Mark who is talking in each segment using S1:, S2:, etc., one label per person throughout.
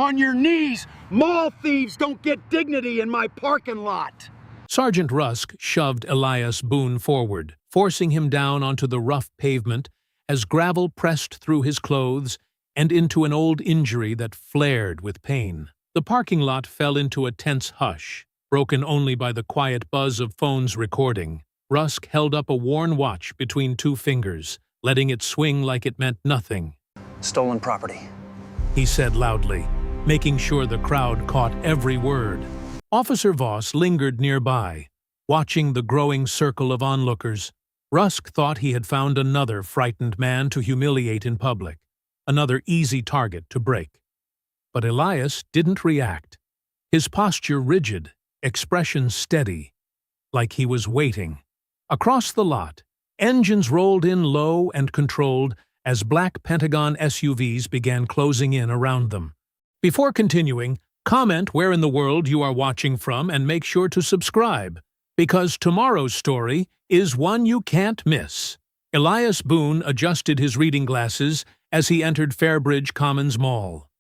S1: On your knees! Mall thieves don't get dignity in my parking lot!
S2: Sergeant Rusk shoved Elias Boone forward, forcing him down onto the rough pavement as gravel pressed through his clothes and into an old injury that flared with pain. The parking lot fell into a tense hush, broken only by the quiet buzz of phones recording. Rusk held up a worn watch between two fingers, letting it swing like it meant nothing.
S3: Stolen property,
S2: he said loudly, making sure the crowd caught every word. Officer Voss lingered nearby, watching the growing circle of onlookers. Rusk thought he had found another frightened man to humiliate in public, another easy target to break. But Elias didn't react, his posture rigid, expression steady, like he was waiting. Across the lot, engines rolled in low and controlled as black Pentagon SUVs began closing in around them. Before continuing, comment where in the world you are watching from and make sure to subscribe, because tomorrow's story is one you can't miss. Elias Boone adjusted his reading glasses as he entered Fairbridge Commons Mall.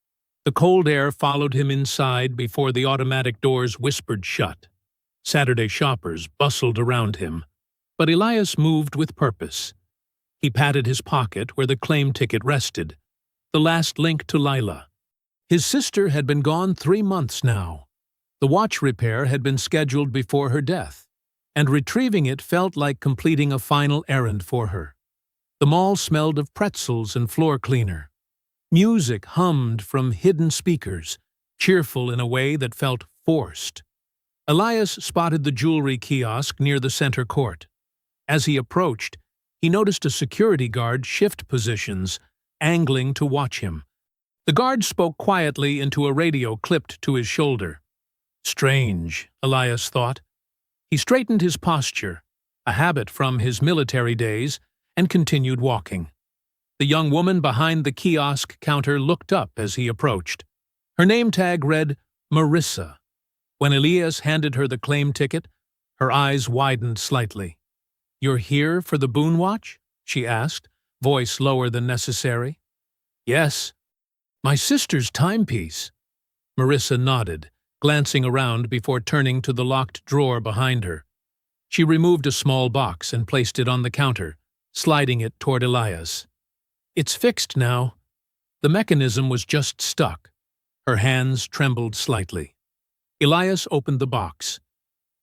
S2: The cold air followed him inside before the automatic doors whispered shut. Saturday shoppers bustled around him, but Elias moved with purpose. He patted his pocket where the claim ticket rested, the last link to Laya. His sister had been gone 3 months now. The watch repair had been scheduled before her death, and retrieving it felt like completing a final errand for her. The mall smelled of pretzels and floor cleaner. Music hummed from hidden speakers, cheerful in a way that felt forced. Elias spotted the jewelry kiosk near the center court. As he approached, he noticed a security guard shift positions, angling to watch him. The guard spoke quietly into a radio clipped to his shoulder. Strange, Elias thought. He straightened his posture, a habit from his military days, and continued walking. The young woman behind the kiosk counter looked up as he approached. Her name tag read Marissa. When Elias handed her the claim ticket, her eyes widened slightly. "You're here for the Boone watch?" she asked, voice lower than necessary. "Yes. My sister's timepiece." Marissa nodded, glancing around before turning to the locked drawer behind her. She removed a small box and placed it on the counter, sliding it toward Elias. "It's fixed now." The mechanism was just stuck. Her hands trembled slightly. Elias opened the box.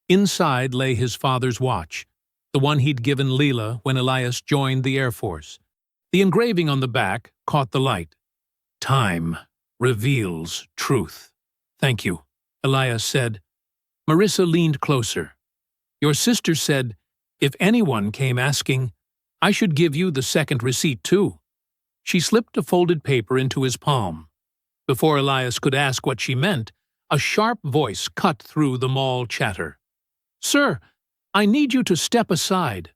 S2: Inside lay his father's watch, the one he'd given Leela when Elias joined the Air Force. The engraving on the back caught the light. "Time reveals truth." "Thank you," Elias said. Marissa leaned closer. "Your sister said, if anyone came asking, I should give you the second receipt too." She slipped a folded paper into his palm. Before Elias could ask what she meant, a sharp voice cut through the mall chatter. "Sir, I need you to step aside."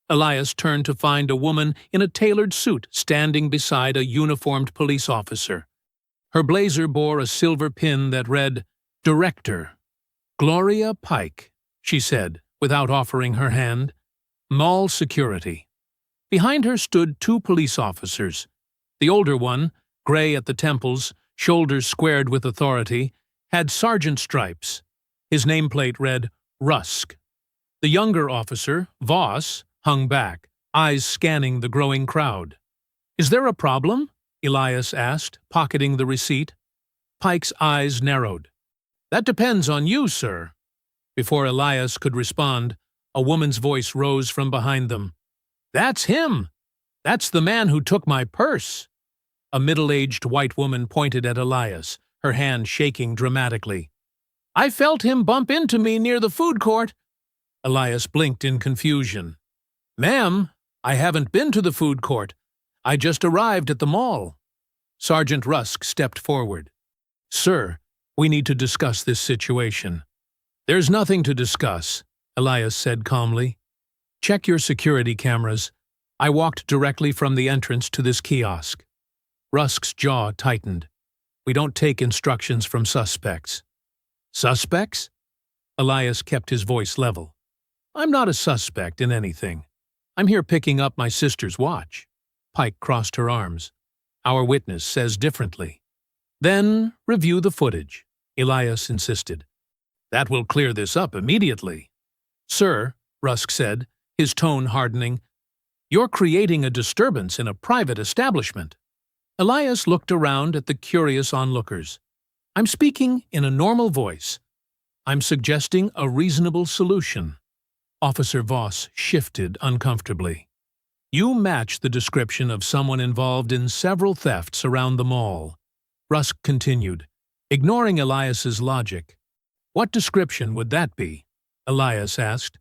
S2: Elias turned to find a woman in a tailored suit standing beside a uniformed police officer. Her blazer bore a silver pin that read, "Director Gloria Pike," she said, without offering her hand. "Mall security." Behind her stood 2 police officers. The older one, gray at the temples, shoulders squared with authority, had sergeant stripes. His nameplate read, "Rusk." The younger officer, Voss, hung back, eyes scanning the growing crowd. "Is there a problem?" Elias asked, pocketing the receipt. Pike's eyes narrowed. "That depends on you, sir." Before Elias could respond, a woman's voice rose from behind them. "That's him! That's the man who took my purse!" A middle-aged white woman pointed at Elias, her hand shaking dramatically. "I felt him bump into me near the food court." Elias blinked in confusion. "Ma'am, I haven't been to the food court. I just arrived at the mall." Sergeant Rusk stepped forward. "Sir, we need to discuss this situation." "There's nothing to discuss," Elias said calmly. "Check your security cameras." I walked directly from the entrance to this kiosk. Rusk's jaw tightened. "We don't take instructions from suspects." "Suspects?" Elias kept his voice level. "I'm not a suspect in anything. I'm here picking up my sister's watch." Pike crossed her arms. "Our witness says differently." Then review the footage, Elias insisted. That will clear this up immediately. Sir, Rusk said, his tone hardening, you're creating a disturbance in a private establishment. Elias looked around at the curious onlookers. I'm speaking in a normal voice. I'm suggesting a reasonable solution. Officer Voss shifted uncomfortably. You match the description of someone involved in several thefts around the mall. Rusk continued, ignoring Elias's logic. What description would that be? Elias asked.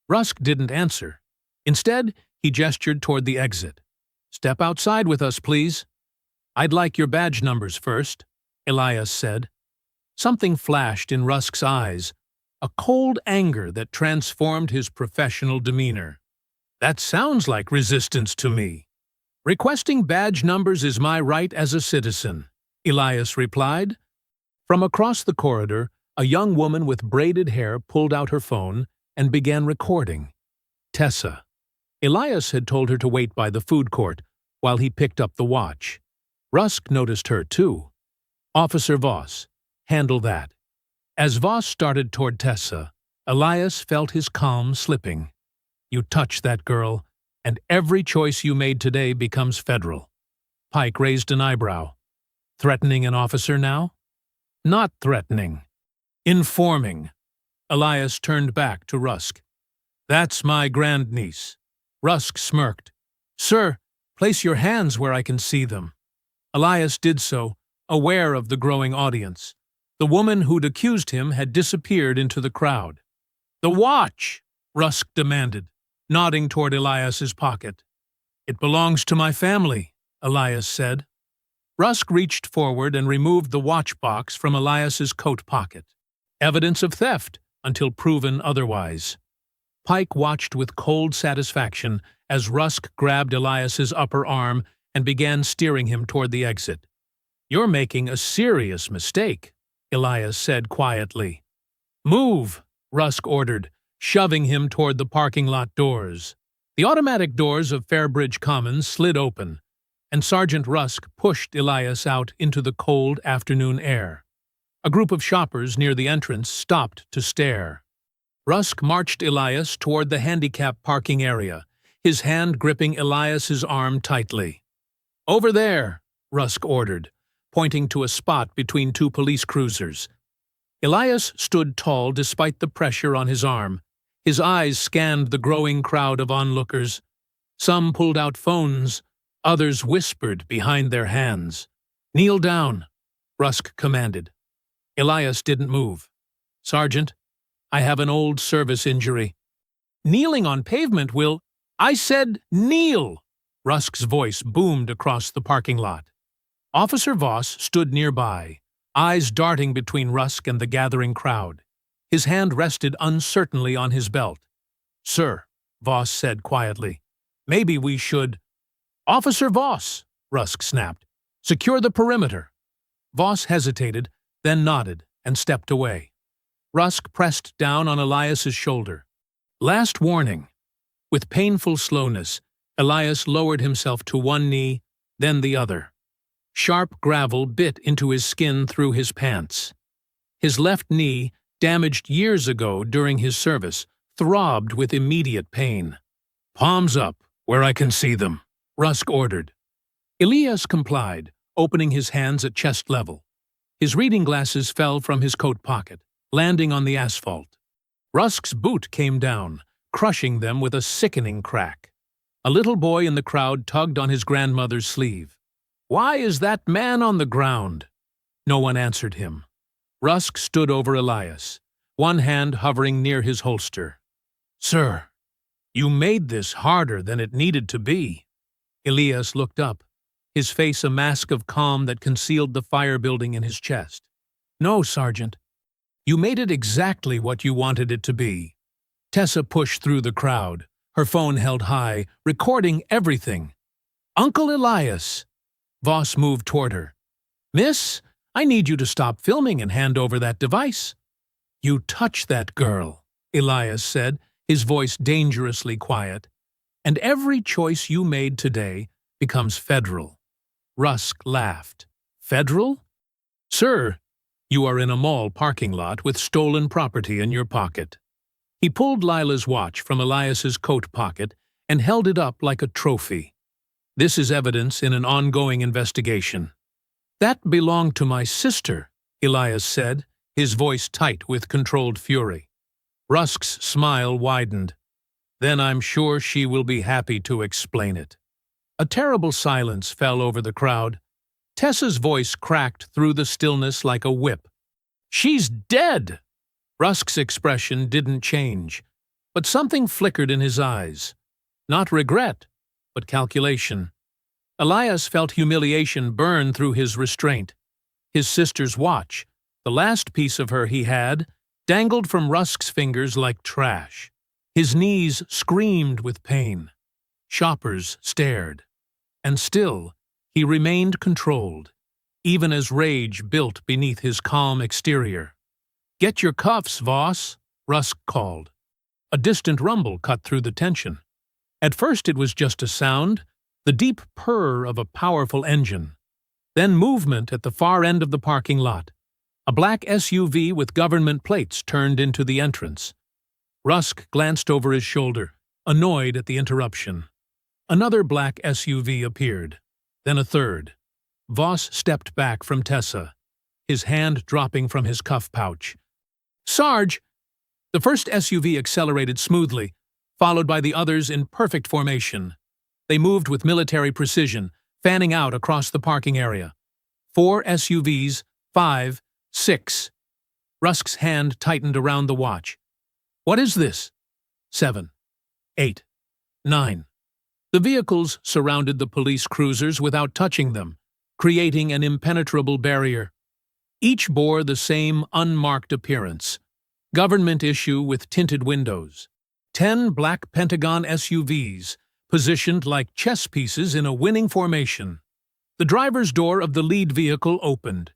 S2: Rusk didn't answer. Instead, he gestured toward the exit. Step outside with us, please. I'd like your badge numbers first, Elias said. Something flashed in Rusk's eyes, a cold anger that transformed his professional demeanor. That sounds like resistance to me. Requesting badge numbers is my right as a citizen, Elias replied. From across the corridor, a young woman with braided hair pulled out her phone and began recording. Tessa. Elias had told her to wait by the food court while he picked up the watch. Rusk noticed her too. Officer Voss, handle that. As Voss started toward Tessa, Elias felt his calm slipping. You touch that girl, and every choice you made today becomes federal. Pike raised an eyebrow. Threatening an officer now? Not threatening. Informing. Elias turned back to Rusk. That's my grandniece. Rusk smirked. Sir, place your hands where I can see them. Elias did so, aware of the growing audience. The woman who'd accused him had disappeared into the crowd. The watch, Rusk demanded, nodding toward Elias's pocket. It belongs to my family, Elias said. Rusk reached forward and removed the watch box from Elias's coat pocket. Evidence of theft, until proven otherwise. Pike watched with cold satisfaction as Rusk grabbed Elias's upper arm and began steering him toward the exit. You're making a serious mistake, Elias said quietly. Move, Rusk ordered, shoving him toward the parking lot doors. The automatic doors of Fairbridge Commons slid open, and Sergeant Rusk pushed Elias out into the cold afternoon air. A group of shoppers near the entrance stopped to stare. Rusk marched Elias toward the handicap parking area, his hand gripping Elias's arm tightly. Over there, Rusk ordered, pointing to a spot between two police cruisers. Elias stood tall despite the pressure on his arm. His eyes scanned the growing crowd of onlookers. Some pulled out phones, others whispered behind their hands. Kneel down, Rusk commanded. Elias didn't move. Sergeant, I have an old service injury. Kneeling on pavement will... I said kneel! Rusk's voice boomed across the parking lot. Officer Voss stood nearby, eyes darting between Rusk and the gathering crowd. His hand rested uncertainly on his belt. Sir, Voss said quietly, maybe we should... Officer Voss, Rusk snapped. Secure the perimeter. Voss hesitated, then nodded and stepped away. Rusk pressed down on Elias's shoulder. Last warning. With painful slowness, Elias lowered himself to one knee, then the other. Sharp gravel bit into his skin through his pants. His left knee, damaged years ago during his service, throbbed with immediate pain. Palms up, where I can see them, Rusk ordered. Elias complied, opening his hands at chest level. His reading glasses fell from his coat pocket, landing on the asphalt. Rusk's boot came down, crushing them with a sickening crack. A little boy in the crowd tugged on his grandmother's sleeve. Why is that man on the ground? No one answered him. Rusk stood over Elias, one hand hovering near his holster. Sir, you made this harder than it needed to be. Elias looked up, his face a mask of calm that concealed the fire building in his chest. No, Sergeant. You made it exactly what you wanted it to be. Tessa pushed through the crowd, her phone held high, recording everything. Uncle Elias! Voss moved toward her. Miss, I need you to stop filming and hand over that device. You touch that girl, Elias said, his voice dangerously quiet. And every choice you made today becomes federal. Rusk laughed. Federal? "Sir, you are in a mall parking lot with stolen property in your pocket." He pulled Lila's watch from Elias's coat pocket and held it up like a trophy. "This is evidence in an ongoing investigation." "That belonged to my sister," Elias said, his voice tight with controlled fury. Rusk's smile widened. "Then I'm sure she will be happy to explain it." A terrible silence fell over the crowd. Tessa's voice cracked through the stillness like a whip. "She's dead!" Rusk's expression didn't change, but something flickered in his eyes. Not regret, but calculation. Elias felt humiliation burn through his restraint. His sister's watch, the last piece of her he had, dangled from Rusk's fingers like trash. His knees screamed with pain. Shoppers stared. And still, he remained controlled, even as rage built beneath his calm exterior. "Get your cuffs, Voss," Rusk called. A distant rumble cut through the tension. At first it was just a sound, the deep purr of a powerful engine. Then movement at the far end of the parking lot. A black SUV with government plates turned into the entrance. Rusk glanced over his shoulder, annoyed at the interruption. Another black SUV appeared, then a third. Voss stepped back from Tessa, his hand dropping from his cuff pouch. "Sarge!" The first SUV accelerated smoothly, followed by the others in perfect formation. They moved with military precision, fanning out across the parking area. 4 SUVs, 5, 6. Rusk's hand tightened around the watch. "What is this?" 7, 8, 9. The vehicles surrounded the police cruisers without touching them, creating an impenetrable barrier. Each bore the same unmarked appearance. Government issue with tinted windows. 10 black Pentagon SUVs, positioned like chess pieces in a winning formation. The driver's door of the lead vehicle opened.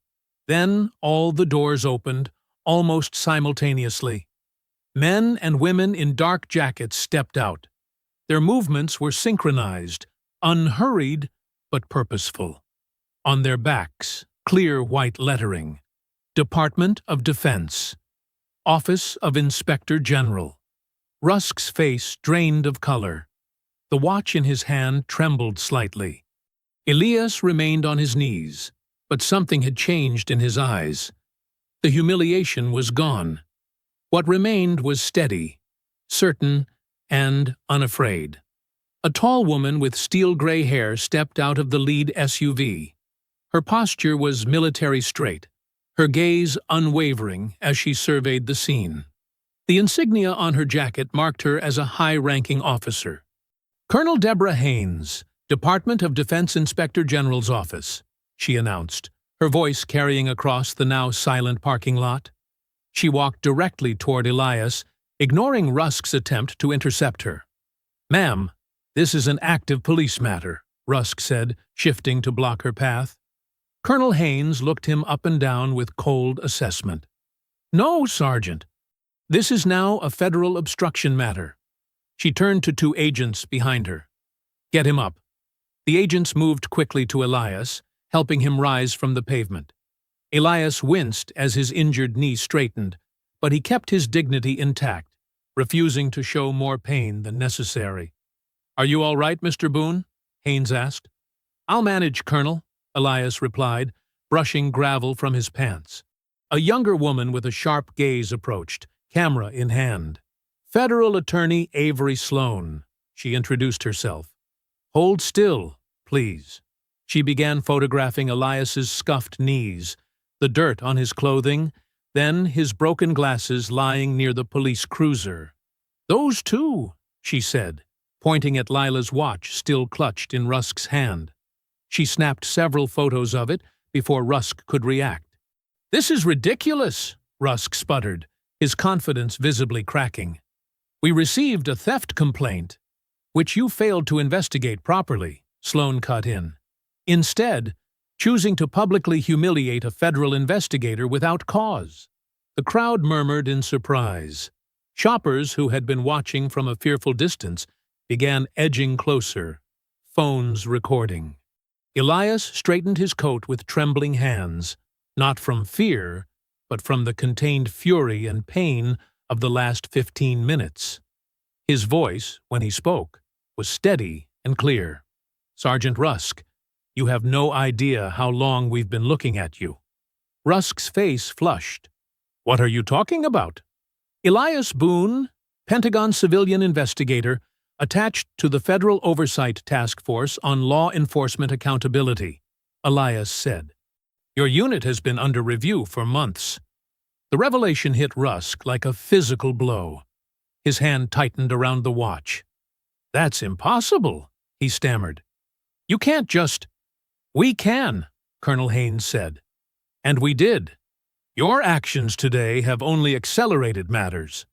S2: Then all the doors opened, almost simultaneously. Men and women in dark jackets stepped out. Their movements were synchronized, unhurried but purposeful. On their backs, clear white lettering. Department of Defense. Office of Inspector General. Rusk's face drained of color. The watch in his hand trembled slightly. Elias remained on his knees, but something had changed in his eyes. The humiliation was gone. What remained was steady, certain, and unafraid. A tall woman with steel-gray hair stepped out of the lead SUV. Her posture was military straight, her gaze unwavering as she surveyed the scene. The insignia on her jacket marked her as a high-ranking officer. "Colonel Deborah Haynes, Department of Defense Inspector General's Office," she announced, her voice carrying across the now silent parking lot. She walked directly toward Elias, ignoring Rusk's attempt to intercept her. "Ma'am, this is an active police matter," Rusk said, shifting to block her path. Colonel Haynes looked him up and down with cold assessment. "No, Sergeant. This is now a federal obstruction matter." She turned to 2 agents behind her. "Get him up." The agents moved quickly to Elias, helping him rise from the pavement. Elias winced as his injured knee straightened, but he kept his dignity intact, refusing to show more pain than necessary. "Are you all right, Mr. Boone?" Haynes asked. "I'll manage, Colonel," Elias replied, brushing gravel from his pants. A younger woman with a sharp gaze approached, camera in hand. "Federal Attorney Avery Sloan," she introduced herself. "Hold still, please." She began photographing Elias's scuffed knees, the dirt on his clothing, then his broken glasses lying near the police cruiser. "Those two," she said, pointing at Lila's watch still clutched in Rusk's hand. She snapped several photos of it before Rusk could react. "This is ridiculous," Rusk sputtered, his confidence visibly cracking. "We received a theft complaint, which you failed to investigate properly," Sloan cut in. "Instead, choosing to publicly humiliate a federal investigator without cause." The crowd murmured in surprise. Shoppers who had been watching from a fearful distance began edging closer, phones recording. Elias straightened his coat with trembling hands. not from fear, but from the contained fury and pain of the last 15 minutes. His voice, when he spoke, was steady and clear. "Sergeant Rusk, you have no idea how long we've been looking at you." Rusk's face flushed. "What are you talking about?" "Elias Boone, Pentagon civilian investigator, attached to the Federal Oversight Task Force on Law Enforcement Accountability," Elias said. "Your unit has been under review for months." The revelation hit Rusk like a physical blow. His hand tightened around the watch. "That's impossible," he stammered. "You can't just—" "We can," Colonel Haynes said. "And we did. Your actions today have only accelerated matters."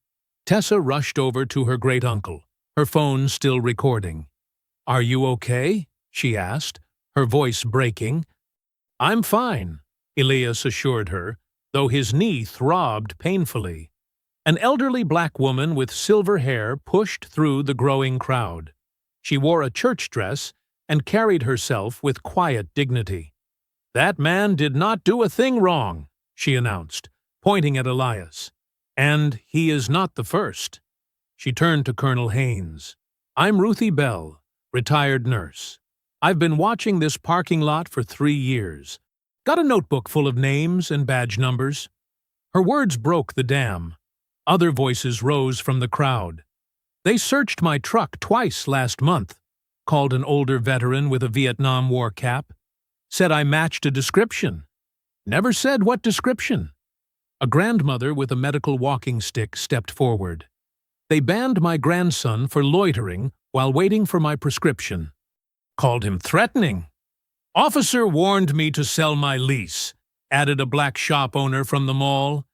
S2: Tessa rushed over to her great-uncle, her phone still recording. "Are you okay?" she asked, her voice breaking. "I'm fine," Elias assured her, though his knee throbbed painfully. An elderly black woman with silver hair pushed through the growing crowd. She wore a church dress and carried herself with quiet dignity. "That man did not do a thing wrong," she announced, pointing at Elias. "And he is not the first." She turned to Colonel Haynes. "I'm Ruthie Bell, retired nurse. I've been watching this parking lot for 3 years. Got a notebook full of names and badge numbers." Her words broke the dam. Other voices rose from the crowd. "They searched my truck twice last month," called an older veteran with a Vietnam War cap. "Said I matched a description." "Never said what description." A grandmother with a medical walking stick stepped forward. "They banned my grandson for loitering while waiting for my prescription." "Called him threatening." "Officer warned me to sell my lease," added a black shop owner from the mall.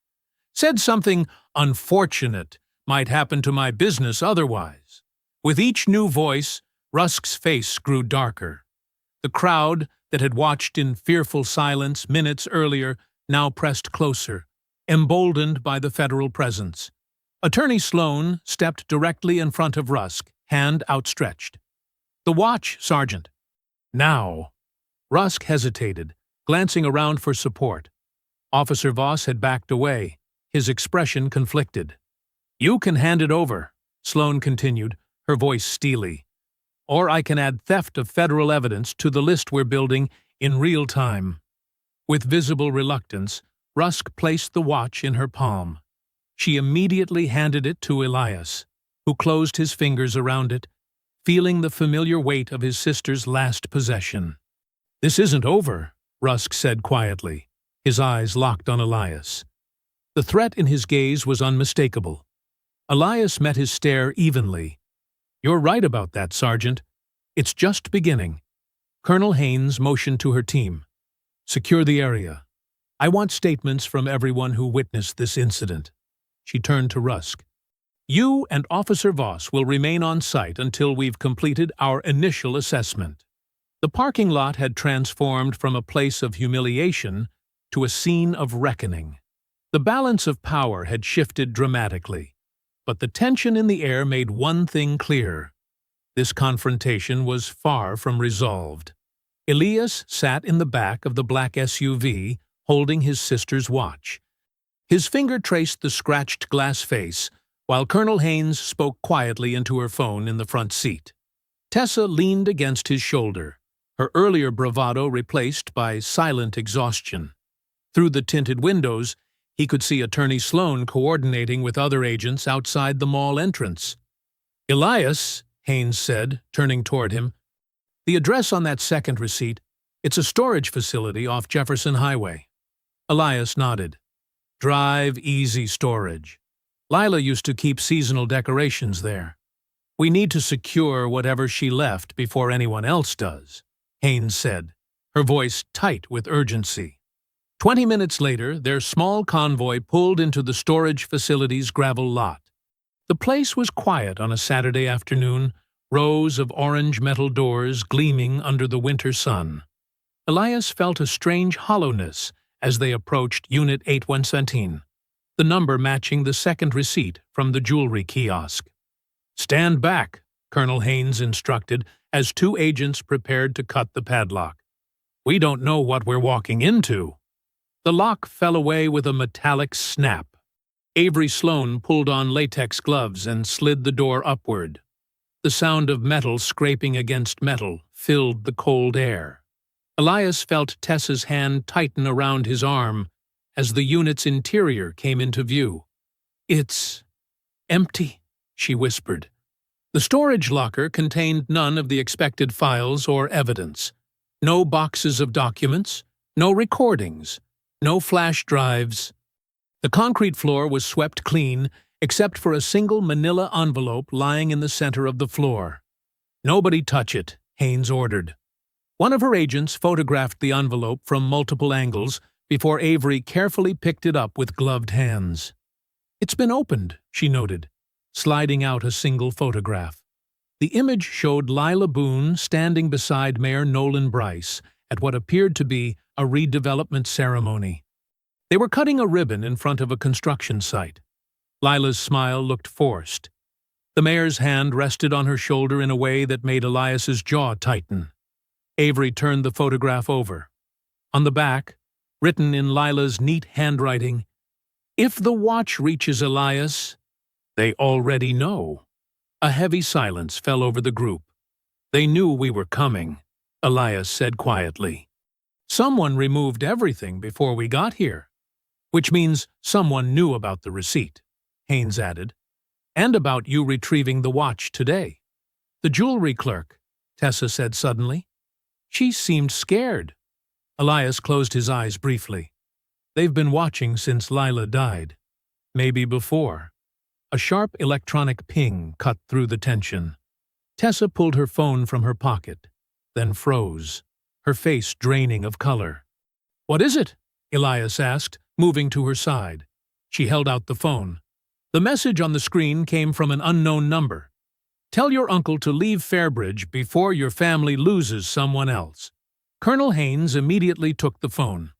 S2: "Said something unfortunate might happen to my business otherwise." With each new voice, Rusk's face grew darker. The crowd, that had watched in fearful silence minutes earlier, now pressed closer, emboldened by the federal presence. Attorney Sloan stepped directly in front of Rusk, hand outstretched. "The watch, Sergeant." "Now." Rusk hesitated, glancing around for support. Officer Voss had backed away, his expression conflicted. "You can hand it over," Sloan continued, her voice steely. "Or I can add theft of federal evidence to the list we're building in real time." With visible reluctance, Rusk placed the watch in her palm. She immediately handed it to Elias, who closed his fingers around it, feeling the familiar weight of his sister's last possession. "This isn't over," Rusk said quietly, his eyes locked on Elias. The threat in his gaze was unmistakable. Elias met his stare evenly. "You're right about that, Sergeant. It's just beginning." Colonel Haynes motioned to her team. "Secure the area. I want statements from everyone who witnessed this incident." She turned to Rusk. "You and Officer Voss will remain on site until we've completed our initial assessment." The parking lot had transformed from a place of humiliation to a scene of reckoning. The balance of power had shifted dramatically, but the tension in the air made one thing clear. This confrontation was far from resolved. Elias sat in the back of the black SUV, holding his sister's watch. His finger traced the scratched glass face, while Colonel Haynes spoke quietly into her phone in the front seat. Tessa leaned against his shoulder, her earlier bravado replaced by silent exhaustion. Through the tinted windows, he could see Attorney Sloan coordinating with other agents outside the mall entrance. "Elias," Haynes said, turning toward him, "the address on that second receipt, it's a storage facility off Jefferson Highway." Elias nodded. "Drive Easy Storage. Lila used to keep seasonal decorations there. We need to secure whatever she left before anyone else does," Haynes said, her voice tight with urgency. 20 minutes later, their small convoy pulled into the storage facility's gravel lot. The place was quiet on a Saturday afternoon, rows of orange metal doors gleaming under the winter sun. Elias felt a strange hollowness as they approached Unit 817, the number matching the second receipt from the jewelry kiosk. "Stand back," Colonel Haynes instructed as 2 agents prepared to cut the padlock. "We don't know what we're walking into." The lock fell away with a metallic snap. Avery Sloane pulled on latex gloves and slid the door upward. The sound of metal scraping against metal filled the cold air. Elias felt Tessa's hand tighten around his arm as the unit's interior came into view. "It's empty," she whispered. The storage locker contained none of the expected files or evidence. No boxes of documents, no recordings, no flash drives. The concrete floor was swept clean, except for a single manila envelope lying in the center of the floor. "Nobody touch it," Haynes ordered. One of her agents photographed the envelope from multiple angles before Avery carefully picked it up with gloved hands. "It's been opened," she noted, sliding out a single photograph. The image showed Lila Boone standing beside Mayor Nolan Bryce at what appeared to be a redevelopment ceremony. They were cutting a ribbon in front of a construction site. Lila's smile looked forced. The mayor's hand rested on her shoulder in a way that made Elias's jaw tighten. Avery turned the photograph over. On the back, written in Lila's neat handwriting, "If the watch reaches Elias, they already know." A heavy silence fell over the group. "They knew we were coming," Elias said quietly. "Someone removed everything before we got here." "Which means someone knew about the receipt," Haynes added. "And about you retrieving the watch today." "The jewelry clerk," Tessa said suddenly. "She seemed scared." Elias closed his eyes briefly. "They've been watching since Lila died. Maybe before." A sharp electronic ping cut through the tension. Tessa pulled her phone from her pocket, then froze, her face draining of color. "What is it?" Elias asked, moving to her side. She held out the phone. The message on the screen came from an unknown number. "Tell your uncle to leave Fairbridge before your family loses someone else." Colonel Haynes immediately took the phone.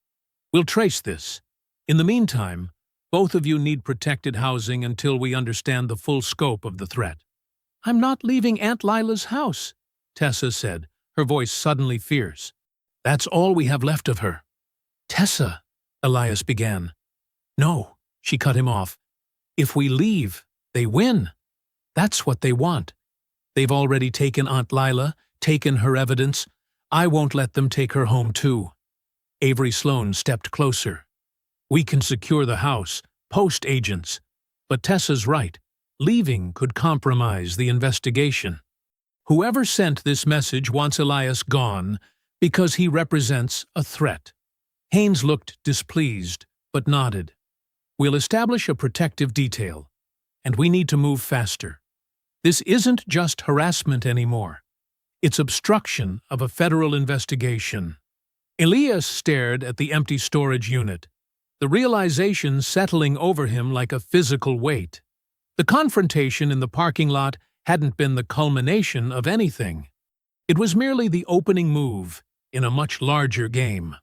S2: "We'll trace this. In the meantime, both of you need protected housing until we understand the full scope of the threat." "I'm not leaving Aunt Lila's house," Tessa said, her voice suddenly fierce. "That's all we have left of her." "Tessa," Elias began. "No," she cut him off. "If we leave, they win. That's what they want. They've already taken Aunt Lila, taken her evidence. I won't let them take her home too." Avery Sloane stepped closer. "We can secure the house, post agents. But Tessa's right. Leaving could compromise the investigation. Whoever sent this message wants Elias gone because he represents a threat." Haynes looked displeased, but nodded. "We'll establish a protective detail, and we need to move faster. This isn't just harassment anymore. It's obstruction of a federal investigation." Elias stared at the empty storage unit, the realization settling over him like a physical weight. The confrontation in the parking lot hadn't been the culmination of anything. It was merely the opening move in a much larger game.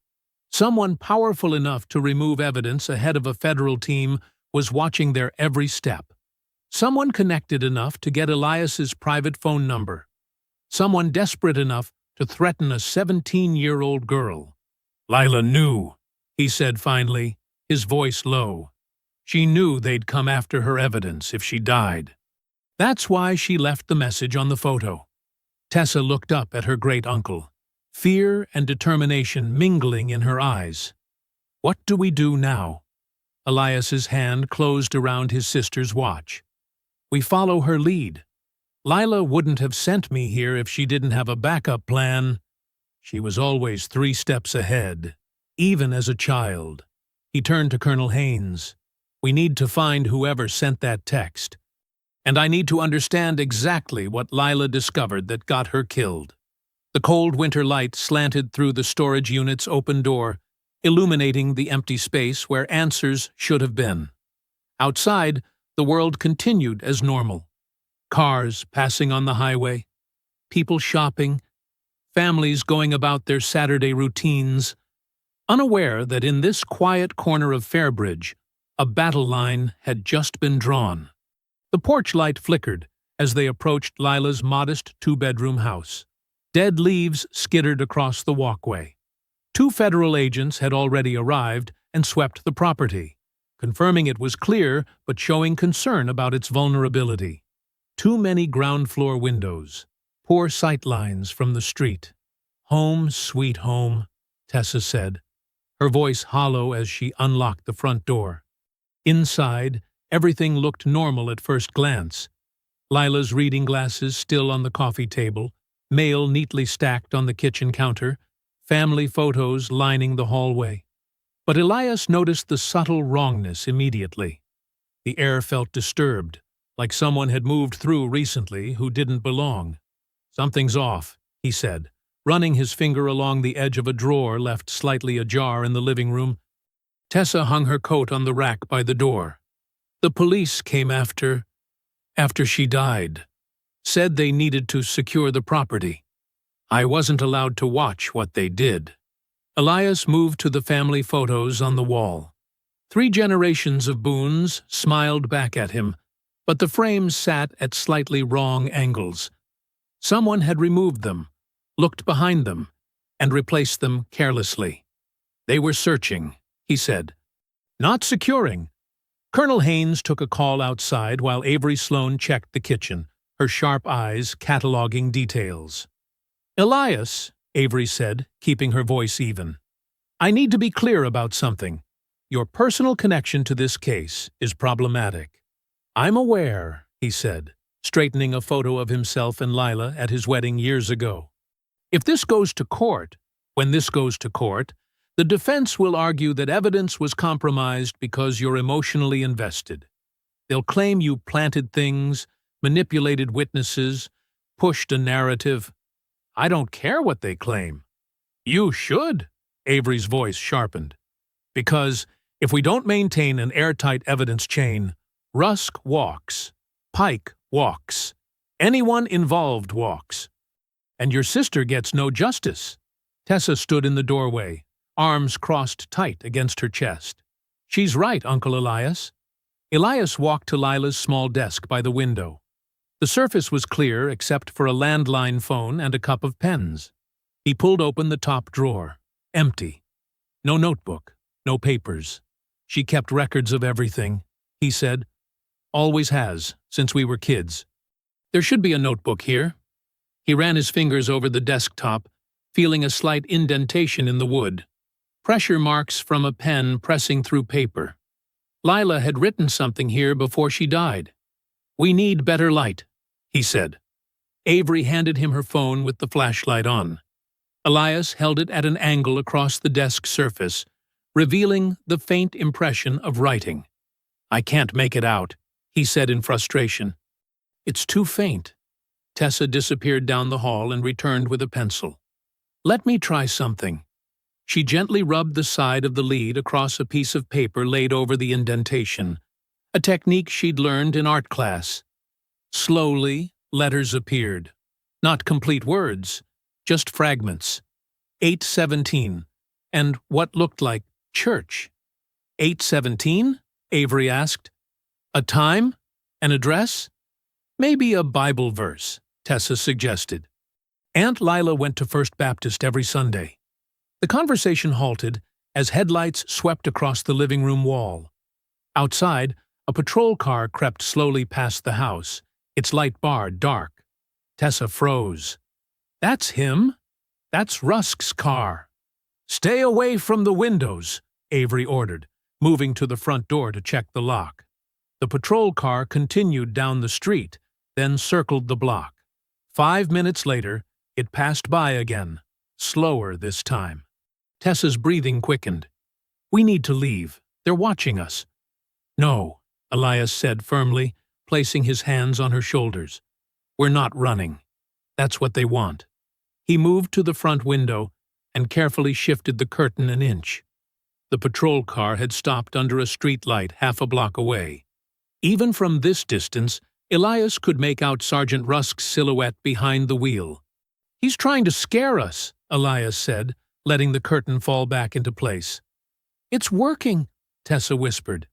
S2: Someone powerful enough to remove evidence ahead of a federal team was watching their every step. Someone connected enough to get Elias's private phone number. Someone desperate enough to threaten a 17-year-old girl. "Lila knew," he said finally, his voice low. "She knew they'd come after her evidence if she died. That's why she left the message on the photo." Tessa looked up at her great-uncle, fear and determination mingling in her eyes. "What do we do now?" Elias's hand closed around his sister's watch. "We follow her lead. Lila wouldn't have sent me here if she didn't have a backup plan. She was always 3 steps ahead, even as a child." He turned to Colonel Haynes. "We need to find whoever sent that text. And I need to understand exactly what Lila discovered that got her killed." The cold winter light slanted through the storage unit's open door, illuminating the empty space where answers should have been. Outside, the world continued as normal. Cars passing on the highway, people shopping, families going about their Saturday routines, unaware that in this quiet corner of Fairbridge, a battle line had just been drawn. The porch light flickered as they approached Lila's modest 2-bedroom house. Dead leaves skittered across the walkway. 2 federal agents had already arrived and swept the property, confirming it was clear but showing concern about its vulnerability. Too many ground-floor windows, poor sight lines from the street. "Home, sweet home," Tessa said, her voice hollow as she unlocked the front door. Inside, everything looked normal at first glance. Lila's reading glasses still on the coffee table, mail neatly stacked on the kitchen counter, family photos lining the hallway. But Elias noticed the subtle wrongness immediately. The air felt disturbed, like someone had moved through recently who didn't belong. "Something's off," he said, running his finger along the edge of a drawer left slightly ajar in the living room. Tessa hung her coat on the rack by the door. "The police came after she died. Said they needed to secure the property. I wasn't allowed to watch what they did." Elias moved to the family photos on the wall. 3 generations of Boones smiled back at him, but the frames sat at slightly wrong angles. Someone had removed them, looked behind them, and replaced them carelessly. "They were searching," he said. "Not securing." Colonel Haynes took a call outside while Avery Sloane checked the kitchen, her sharp eyes cataloging details. "Elias," Avery said, keeping her voice even, "I need to be clear about something. Your personal connection to this case is problematic." "I'm aware," he said, straightening a photo of himself and Lila at his wedding years ago. When this goes to court, the defense will argue that evidence was compromised because you're emotionally invested. They'll claim you planted things, manipulated witnesses, pushed a narrative. I don't care what they claim. "You should," Avery's voice sharpened. "Because if we don't maintain an airtight evidence chain, Rusk walks, Pike walks, anyone involved walks. And your sister gets no justice." Tessa stood in the doorway, arms crossed tight against her chest. "She's right, Uncle Elias." Elias walked to Lila's small desk by the window. The surface was clear except for a landline phone and a cup of pens. He pulled open the top drawer. Empty. No notebook, no papers. "She kept records of everything," he said. "Always has, since we were kids. There should be a notebook here." He ran his fingers over the desktop, feeling a slight indentation in the wood. Pressure marks from a pen pressing through paper. Lila had written something here before she died. "We need better light," he said. Avery handed him her phone with the flashlight on. Elias held it at an angle across the desk surface, revealing the faint impression of writing. "I can't make it out," he said in frustration. "It's too faint." Tessa disappeared down the hall and returned with a pencil. "Let me try something." She gently rubbed the side of the lead across a piece of paper laid over the indentation, a technique she'd learned in art class. Slowly, letters appeared. Not complete words, just fragments. 817, and what looked like church. 817? Avery asked. "A time? An address? Maybe a Bible verse," Tessa suggested. Aunt Lila went to First Baptist every Sunday. The conversation halted as headlights swept across the living room wall. Outside, a patrol car crept slowly past the house, its light bar dark. Tessa froze. "That's him. That's Rusk's car." "Stay away from the windows," Avery ordered, moving to the front door to check the lock. The patrol car continued down the street, then circled the block. 5 minutes later, it passed by again, slower this time. Tessa's breathing quickened. "We need to leave. They're watching us." "No," Elias said firmly, placing his hands on her shoulders. "We're not running. That's what they want." He moved to the front window and carefully shifted the curtain an inch. The patrol car had stopped under a street light half a block away. Even from this distance, Elias could make out Sergeant Rusk's silhouette behind the wheel. "He's trying to scare us," Elias said, letting the curtain fall back into place. "It's working," Tessa whispered.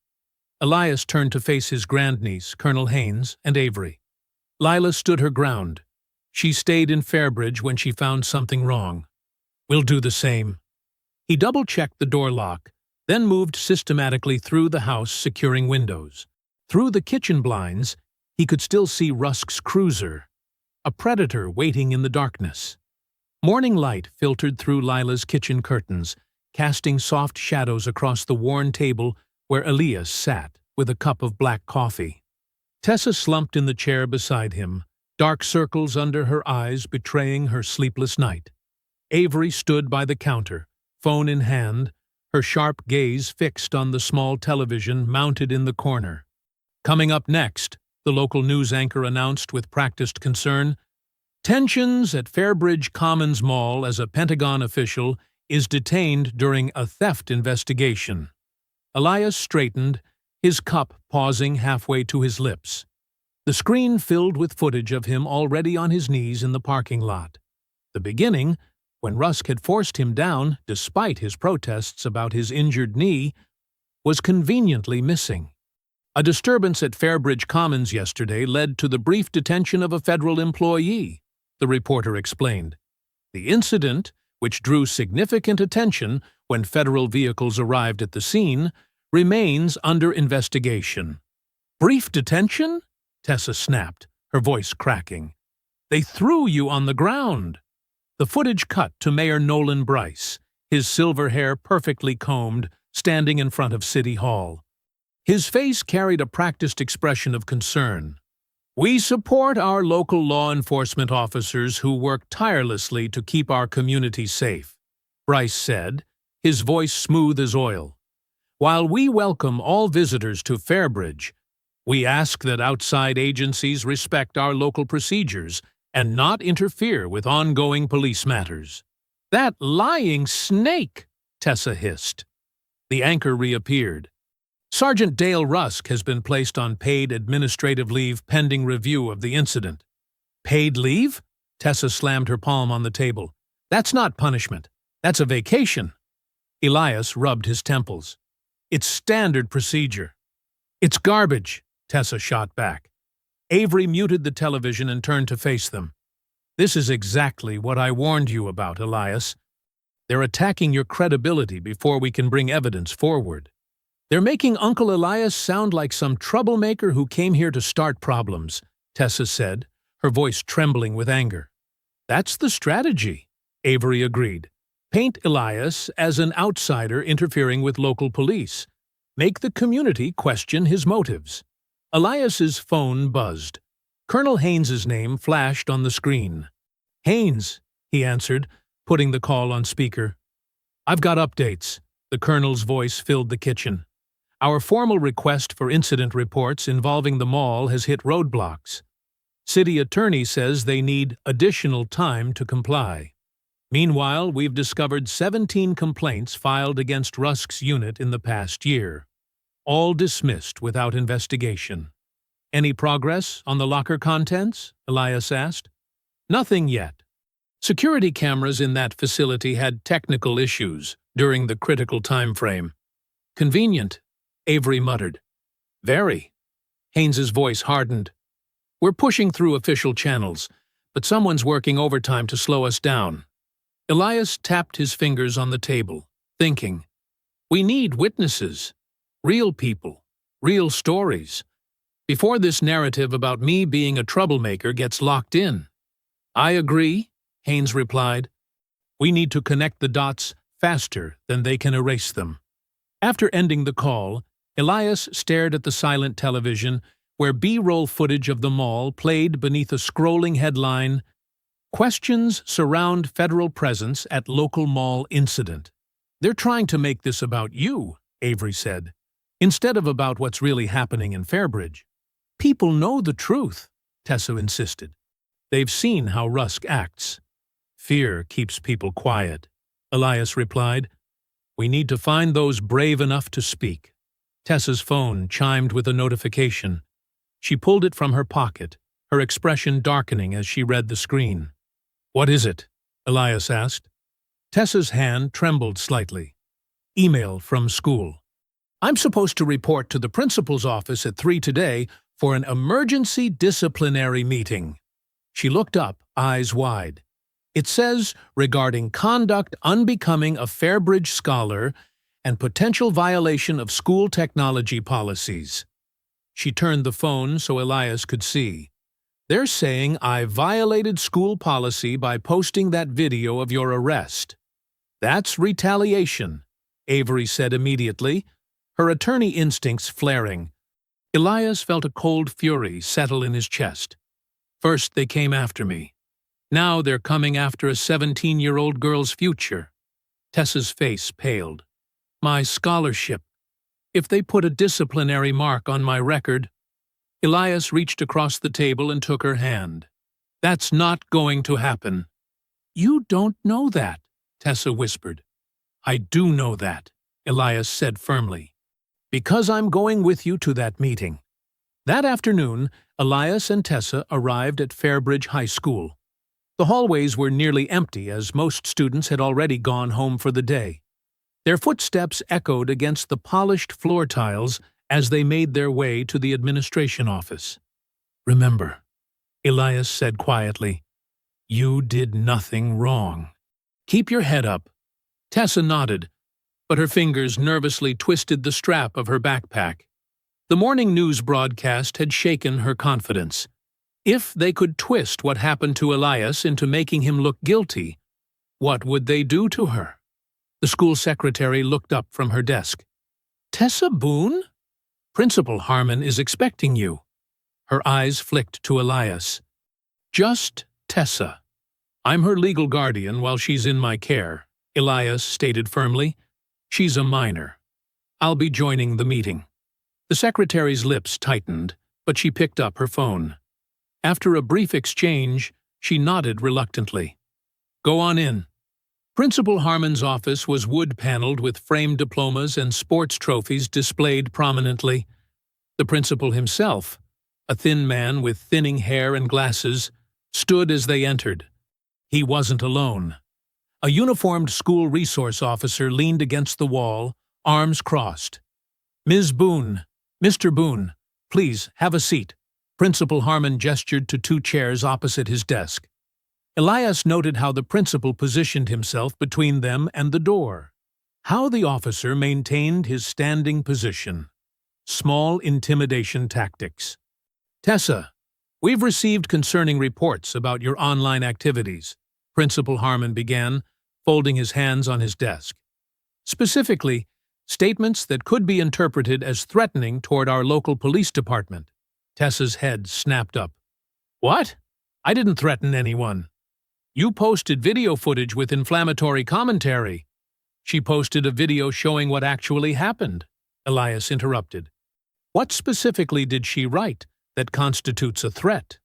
S2: Elias turned to face his grandniece, Colonel Haynes, and Avery. Lila stood her ground. She stayed in Fairbridge when she found something wrong. "We'll do the same." He double-checked the door lock, then moved systematically through the house, securing windows. Through the kitchen blinds, he could still see Rusk's cruiser, a predator waiting in the darkness. Morning light filtered through Lila's kitchen curtains, casting soft shadows across the worn table where Elias sat with a cup of black coffee. Tessa slumped in the chair beside him, dark circles under her eyes betraying her sleepless night. Avery stood by the counter, phone in hand, her sharp gaze fixed on the small television mounted in the corner. Coming up next, the local news anchor announced with practiced concern, tensions at Fairbridge Commons Mall as a Pentagon official is detained during a theft investigation. Elias straightened, his cup pausing halfway to his lips. The screen filled with footage of him already on his knees in the parking lot. The beginning, when Rusk had forced him down despite his protests about his injured knee, was conveniently missing. A disturbance at Fairbridge Commons yesterday led to the brief detention of a federal employee, the reporter explained. The incident, which drew significant attention when federal vehicles arrived at the scene, remains under investigation. Brief detention? Tessa snapped, her voice cracking. They threw you on the ground. The footage cut to Mayor Nolan Bryce, his silver hair perfectly combed, standing in front of City Hall. His face carried a practiced expression of concern. We support our local law enforcement officers who work tirelessly to keep our community safe, Bryce said, his voice smooth as oil. While we welcome all visitors to Fairbridge, we ask that outside agencies respect our local procedures and not interfere with ongoing police matters. That lying snake, Tessa hissed. The anchor reappeared. Sergeant Dale Rusk has been placed on paid administrative leave pending review of the incident. Paid leave? Tessa slammed her palm on the table. That's not punishment. That's a vacation. Elias rubbed his temples. It's standard procedure. It's garbage, Tessa shot back. Avery muted the television and turned to face them. This is exactly what I warned you about, Elias. They're attacking your credibility before we can bring evidence forward. They're making Uncle Elias sound like some troublemaker who came here to start problems, Tessa said, her voice trembling with anger. That's the strategy, Avery agreed. Paint Elias as an outsider interfering with local police. Make the community question his motives. Elias's phone buzzed. Colonel Haynes's name flashed on the screen. Haynes, he answered, putting the call on speaker. I've got updates. The colonel's voice filled the kitchen. Our formal request for incident reports involving the mall has hit roadblocks. City attorney says they need additional time to comply. Meanwhile, we've discovered 17 complaints filed against Rusk's unit in the past year, all dismissed without investigation. Any progress on the locker contents? Elias asked. Nothing yet. Security cameras in that facility had technical issues during the critical time frame. Convenient, Avery muttered. Very. Haynes's voice hardened. We're pushing through official channels, but someone's working overtime to slow us down. Elias tapped his fingers on the table, thinking, we need witnesses, real people, real stories, before this narrative about me being a troublemaker gets locked in. I agree, Haynes replied. We need to connect the dots faster than they can erase them. After ending the call, Elias stared at the silent television where B-roll footage of the mall played beneath a scrolling headline, Questions surround federal presence at local mall incident. They're trying to make this about you, Avery said, instead of about what's really happening in Fairbridge. People know the truth, Tessa insisted. They've seen how Rusk acts. Fear keeps people quiet, Elias replied. We need to find those brave enough to speak. Tessa's phone chimed with a notification. She pulled it from her pocket, her expression darkening as she read the screen. What is it? Elias asked. Tessa's hand trembled slightly. Email from school. I'm supposed to report to the principal's office at 3 today for an emergency disciplinary meeting. She looked up, eyes wide. It says, regarding conduct unbecoming a Fairbridge scholar and potential violation of school technology policies. She turned the phone so Elias could see. They're saying I violated school policy by posting that video of your arrest. That's retaliation, Avery said immediately, her attorney instincts flaring. Elias felt a cold fury settle in his chest. First they came after me. Now they're coming after a 17-year-old girl's future. Tessa's face paled. My scholarship. If they put a disciplinary mark on my record. Elias reached across the table and took her hand. That's not going to happen. You don't know that, Tessa whispered. I do know that, Elias said firmly. Because I'm going with you to that meeting. That afternoon, Elias and Tessa arrived at Fairbridge High School. The hallways were nearly empty as most students had already gone home for the day. Their footsteps echoed against the polished floor tiles as they made their way to the administration office. Remember, Elias said quietly, you did nothing wrong. Keep your head up. Tessa nodded, but her fingers nervously twisted the strap of her backpack. The morning news broadcast had shaken her confidence. If they could twist what happened to Elias into making him look guilty, what would they do to her? The school secretary looked up from her desk. Tessa Boone? Principal Harmon is expecting you. Her eyes flicked to Elias. Just Tessa. I'm her legal guardian while she's in my care, Elias stated firmly. She's a minor. I'll be joining the meeting. The secretary's lips tightened, but she picked up her phone. After a brief exchange, she nodded reluctantly. Go on in. Principal Harmon's office was wood-paneled with framed diplomas and sports trophies displayed prominently. The principal himself, a thin man with thinning hair and glasses, stood as they entered. He wasn't alone. A uniformed school resource officer leaned against the wall, arms crossed. Ms. Boone, Mr. Boone, please have a seat. Principal Harmon gestured to two chairs opposite his desk. Elias noted how the principal positioned himself between them and the door. How the officer maintained his standing position. Small intimidation tactics. Tessa, we've received concerning reports about your online activities, Principal Harmon began, folding his hands on his desk. Specifically, statements that could be interpreted as threatening toward our local police department. Tessa's head snapped up. What? I didn't threaten anyone. You posted video footage with inflammatory commentary. She posted a video showing what actually happened, Elias interrupted. What specifically did she write that constitutes a threat?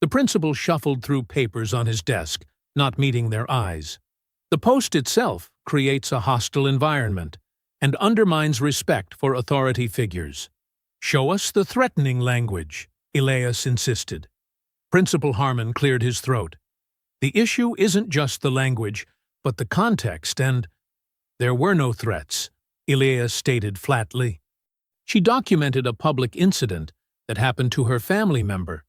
S2: The principal shuffled through papers on his desk, not meeting their eyes. The post itself creates a hostile environment and undermines respect for authority figures. Show us the threatening language, Elias insisted. Principal Harmon cleared his throat. The issue isn't just the language, but the context, and there were no threats, Elias stated flatly. She documented a public incident that happened to her family member.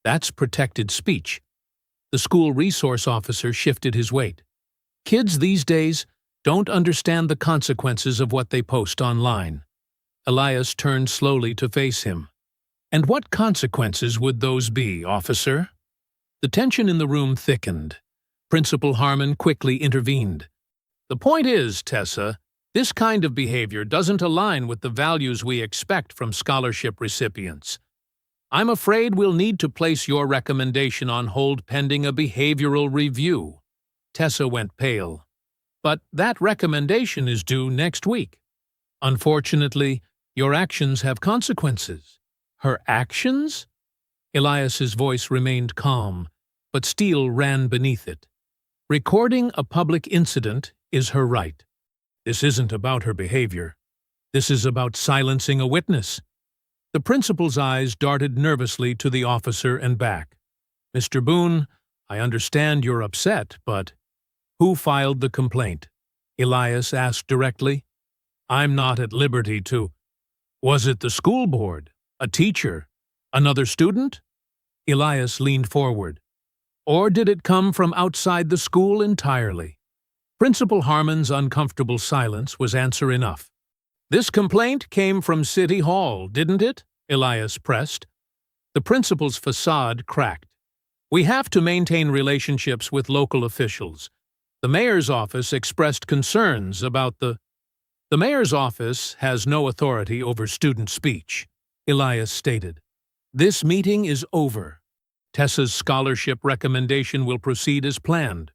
S2: That's protected speech. The school resource officer shifted his weight. Kids these days don't understand the consequences of what they post online. Elias turned slowly to face him. And what consequences would those be, officer? The tension in the room thickened. Principal Harmon quickly intervened. The point is, Tessa, this kind of behavior doesn't align with the values we expect from scholarship recipients. I'm afraid we'll need to place your recommendation on hold pending a behavioral review. Tessa went pale. But that recommendation is due next week. Unfortunately, your actions have consequences. Her actions? Elias's voice remained calm, but steel ran beneath it. Recording a public incident is her right. This isn't about her behavior. This is about silencing a witness. The principal's eyes darted nervously to the officer and back. Mr. Boone, I understand you're upset, but who filed the complaint? Elias asked directly. I'm not at liberty to. Was it the school board? A teacher? Another student? Elias leaned forward. Or did it come from outside the school entirely? Principal Harmon's uncomfortable silence was answer enough. "This complaint came from City Hall, didn't it?" Elias pressed. The principal's facade cracked. "We have to maintain relationships with local officials. The mayor's office expressed concerns about the mayor's office has no authority over student speech," Elias stated. "This meeting is over. Tessa's scholarship recommendation will proceed as planned,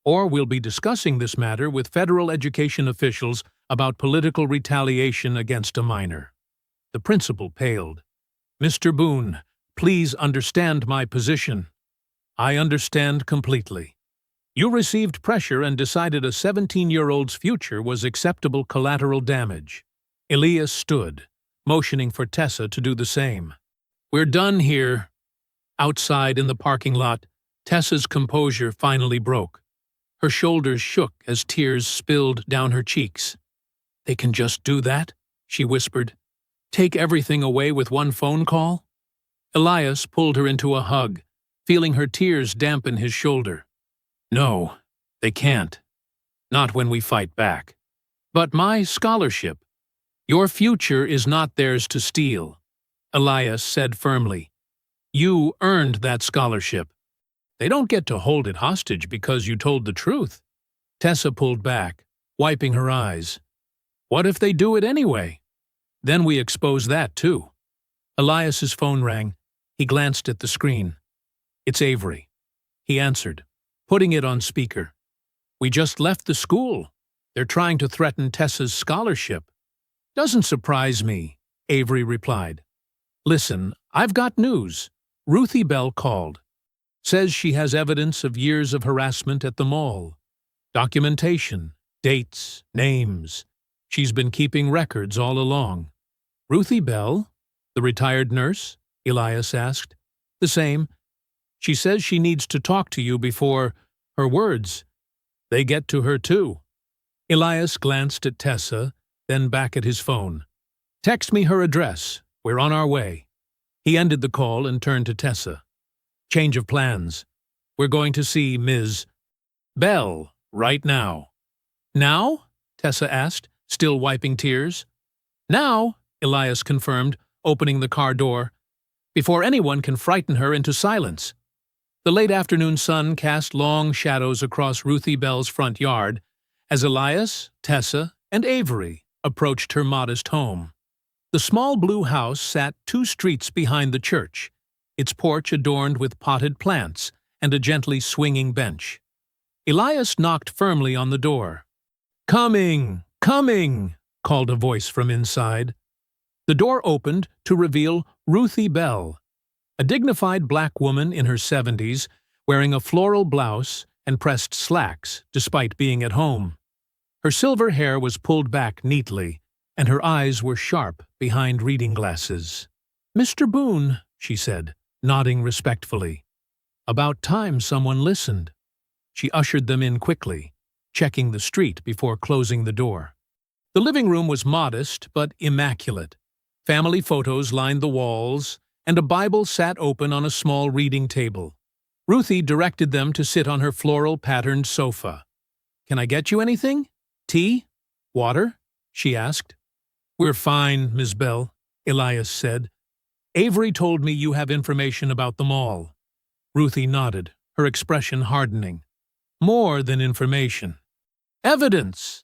S2: or we'll be discussing this matter with federal education officials about political retaliation against a minor." The principal paled. "Mr. Boone, please understand my position." "I understand completely. You received pressure and decided a 17-year-old's future was acceptable collateral damage." Elias stood, motioning for Tessa to do the same. "We're done here." Outside in the parking lot, Tessa's composure finally broke. Her shoulders shook as tears spilled down her cheeks. "They can just do that?" she whispered. "Take everything away with one phone call?" Elias pulled her into a hug, feeling her tears dampen his shoulder. "No, they can't. Not when we fight back. But my scholarship. Your future is not theirs to steal," Elias said firmly. "You earned that scholarship. They don't get to hold it hostage because you told the truth." Tessa pulled back, wiping her eyes. "What if they do it anyway? Then we expose that too." Elias's phone rang. He glanced at the screen. "It's Avery." He answered, putting it on speaker. "We just left the school. They're trying to threaten Tessa's scholarship." "Doesn't surprise me," Avery replied. "Listen, I've got news. Ruthie Bell called. Says she has evidence of years of harassment at the mall. Documentation, dates, names. She's been keeping records all along." "Ruthie Bell? The retired nurse?" Elias asked. "The same. She says she needs to talk to you before her words. They get to her too." Elias glanced at Tessa, then back at his phone. "Text me her address. We're on our way." He ended the call and turned to Tessa. "Change of plans. We're going to see Ms. Bell right now." "Now?" Tessa asked, still wiping tears. "Now," Elias confirmed, opening the car door, "before anyone can frighten her into silence." The late afternoon sun cast long shadows across Ruthie Bell's front yard as Elias, Tessa, and Avery approached her modest home. The small blue house sat 2 streets behind the church, its porch adorned with potted plants and a gently swinging bench. Elias knocked firmly on the door. "Coming! Coming!" called a voice from inside. The door opened to reveal Ruthie Bell, a dignified black woman in her 70s, wearing a floral blouse and pressed slacks despite being at home. Her silver hair was pulled back neatly, and her eyes were sharp behind reading glasses. "Mr. Boone," she said, nodding respectfully. About time someone listened. She ushered them in quickly, checking the street before closing the door. The living room was modest but immaculate. Family photos lined the walls, and a Bible sat open on a small reading table. Ruthie directed them to sit on her floral-patterned sofa. "Can I get you anything? Tea? Water?" she asked. "We're fine, Ms. Bell," Elias said. "Avery told me you have information about the mall." Ruthie nodded, her expression hardening. "More than information. Evidence!"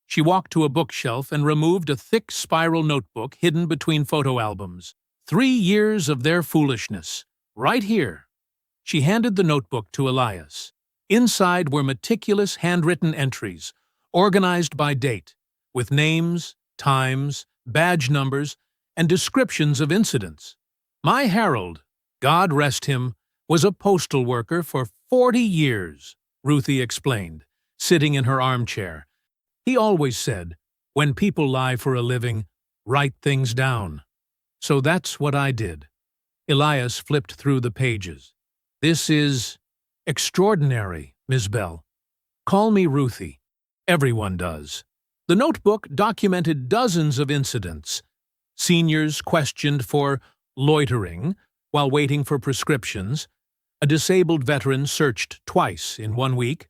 S2: She walked to a bookshelf and removed a thick spiral notebook hidden between photo albums. 3 years of their foolishness. Right here. She handed the notebook to Elias. Inside were meticulous handwritten entries, organized by date, with names, times, badge numbers, and descriptions of incidents. My Harold, God rest him, was a postal worker for 40 years, Ruthie explained, sitting in her armchair. He always said, when people lie for a living, write things down. So that's what I did. Elias flipped through the pages. This is extraordinary, Ms. Bell. Call me Ruthie. Everyone does. The notebook documented dozens of incidents. Seniors questioned for loitering while waiting for prescriptions. A disabled veteran searched twice in 1 week.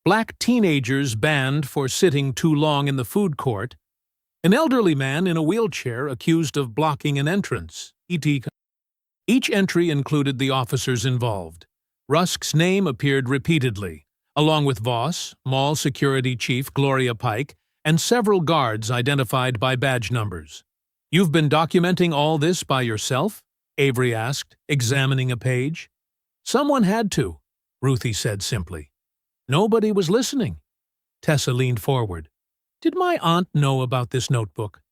S2: black teenagers banned for sitting too long in the food court, an elderly man in a wheelchair accused of blocking an entrance, etc. Each entry included the officers involved. Rusk's name appeared repeatedly, along with Voss, Mall Security Chief Gloria Pike, and several guards identified by badge numbers. "You've been documenting all this by yourself?" Avery asked, examining a page. "Someone had to," Ruthie said simply. "Nobody was listening." Tessa leaned forward. "Did my aunt know about this notebook?"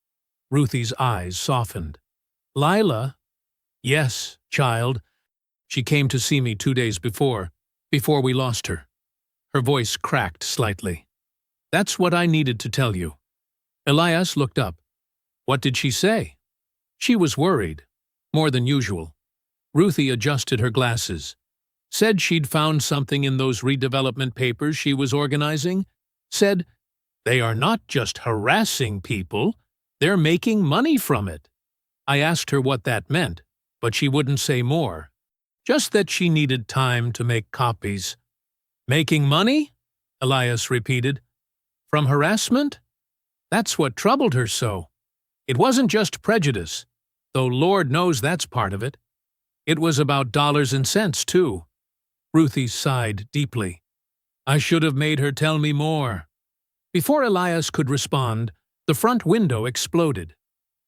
S2: Ruthie's eyes softened. "Lila?" "Yes, child. She came to see me 2 days before we lost her." Her voice cracked slightly. "That's what I needed to tell you." Elias looked up. "What did she say?" "She was worried, more than usual." Ruthie adjusted her glasses. "Said she'd found something in those redevelopment papers she was organizing. Said, they are not just harassing people, they're making money from it." I asked her what that meant, but she wouldn't say more. Just that she needed time to make copies. "Making money?" Elias repeated. "From harassment?" That's what troubled her so. It wasn't just prejudice, though Lord knows that's part of it. It was about dollars and cents, too. Ruthie sighed deeply. "I should have made her tell me more." Before Elias could respond, the front window exploded.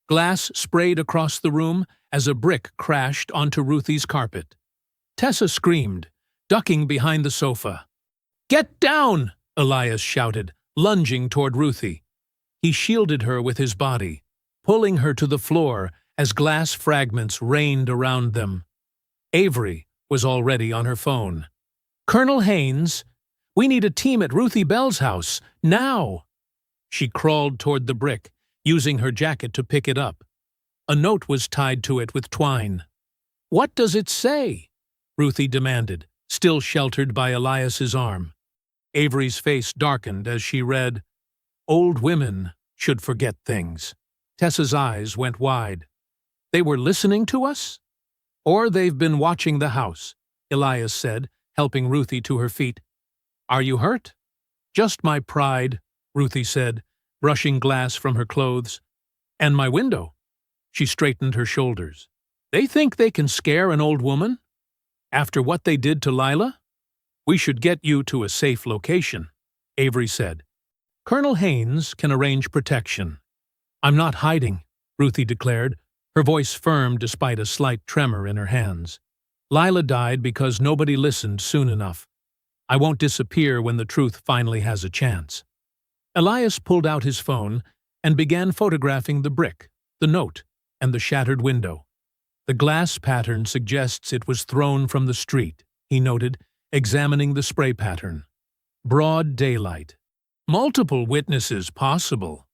S2: Glass sprayed across the room as a brick crashed onto Ruthie's carpet. Tessa screamed, ducking behind the sofa. "Get down!" Elias shouted, lunging toward Ruthie. He shielded her with his body, pulling her to the floor as glass fragments rained around them. Avery was already on her phone. "Colonel Haynes, we need a team at Ruthie Bell's house, now!" She crawled toward the brick, using her jacket to pick it up. A note was tied to it with twine. "What does it say?" Ruthie demanded, still sheltered by Elias's arm. Avery's face darkened as she read, "Old women should forget things." Tessa's eyes went wide. "They were listening to us? Or they've been watching the house," Elias said, helping Ruthie to her feet. "Are you hurt?" "Just my pride," Ruthie said, brushing glass from her clothes. "And my window." She straightened her shoulders. "They think they can scare an old woman? After what they did to Lila? We should get you to a safe location," Avery said. "Colonel Haynes can arrange protection." "I'm not hiding," Ruthie declared, her voice firm despite a slight tremor in her hands. "Lila died because nobody listened soon enough. I won't disappear when the truth finally has a chance." Elias pulled out his phone and began photographing the brick, the note, and the shattered window. "The glass pattern suggests it was thrown from the street," he noted, examining the spray pattern. "Broad daylight. Multiple witnesses possible."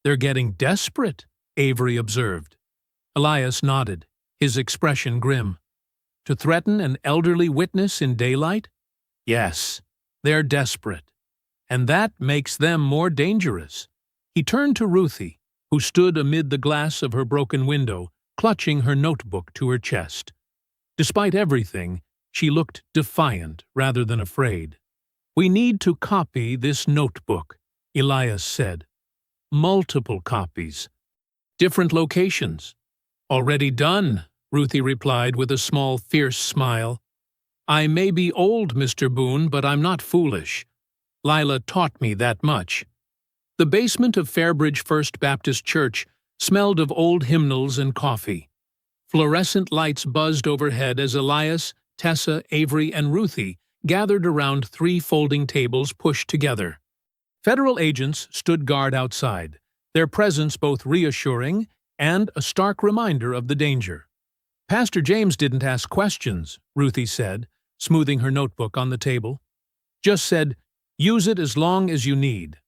S2: "They're getting desperate," Avery observed. Elias nodded, his expression grim. "To threaten an elderly witness in daylight? Yes, they're desperate. And that makes them more dangerous." He turned to Ruthie, who stood amid the glass of her broken window, clutching her notebook to her chest. Despite everything, she looked defiant rather than afraid. "We need to copy this notebook," Elias said. "Multiple copies. Different locations." "Already done," Ruthie replied with a small, fierce smile. "I may be old, Mr. Boone, but I'm not foolish. Lila taught me that much." The basement of Fairbridge First Baptist Church smelled of old hymnals and coffee. Fluorescent lights buzzed overhead as Elias, Tessa, Avery, and Ruthie gathered around 3 folding tables pushed together. Federal agents stood guard outside, their presence both reassuring and a stark reminder of the danger. "Pastor James didn't ask questions," Ruthie said, smoothing her notebook on the table. "Just said, use it as long as you need."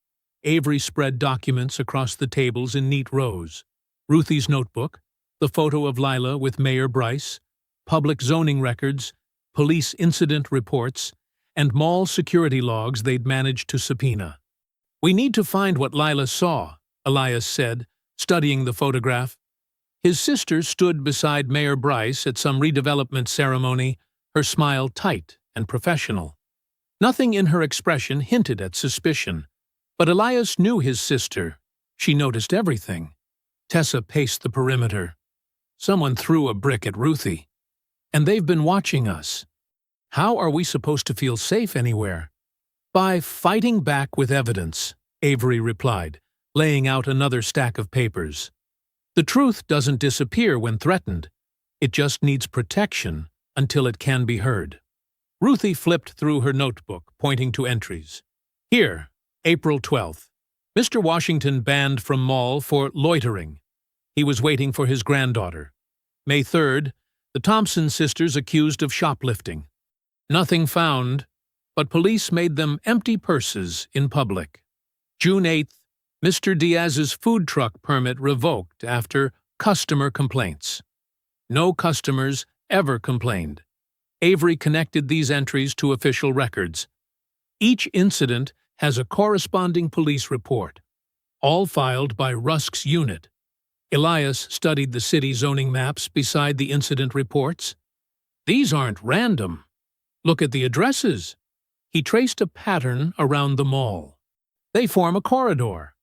S2: Avery spread documents across the tables in neat rows. Ruthie's notebook, the photo of Lila with Mayor Bryce, public zoning records, police incident reports, and mall security logs they'd managed to subpoena. "We need to find what Lila saw," Elias said, studying the photograph. His sister stood beside Mayor Bryce at some redevelopment ceremony, her smile tight and professional. Nothing in her expression hinted at suspicion, but Elias knew his sister. She noticed everything. Tessa paced the perimeter. Someone threw a brick at Ruthie. And they've been watching us. How are we supposed to feel safe anywhere? By fighting back with evidence, Avery replied, laying out another stack of papers. The truth doesn't disappear when threatened. It just needs protection until it can be heard. Ruthie flipped through her notebook, pointing to entries. Here, April 12th. Mr. Washington banned from mall for loitering. He was waiting for his granddaughter. May 3rd, the Thompson sisters accused of shoplifting. Nothing found, but police made them empty purses in public. June 8th, Mr. Diaz's food truck permit revoked after customer complaints. No customers ever complained. Avery connected these entries to official records. Each incident has a corresponding police report, all filed by Rusk's unit. Elias studied the city zoning maps beside the incident reports. These aren't random. Look at the addresses. He traced a pattern around the mall. They form a corridor.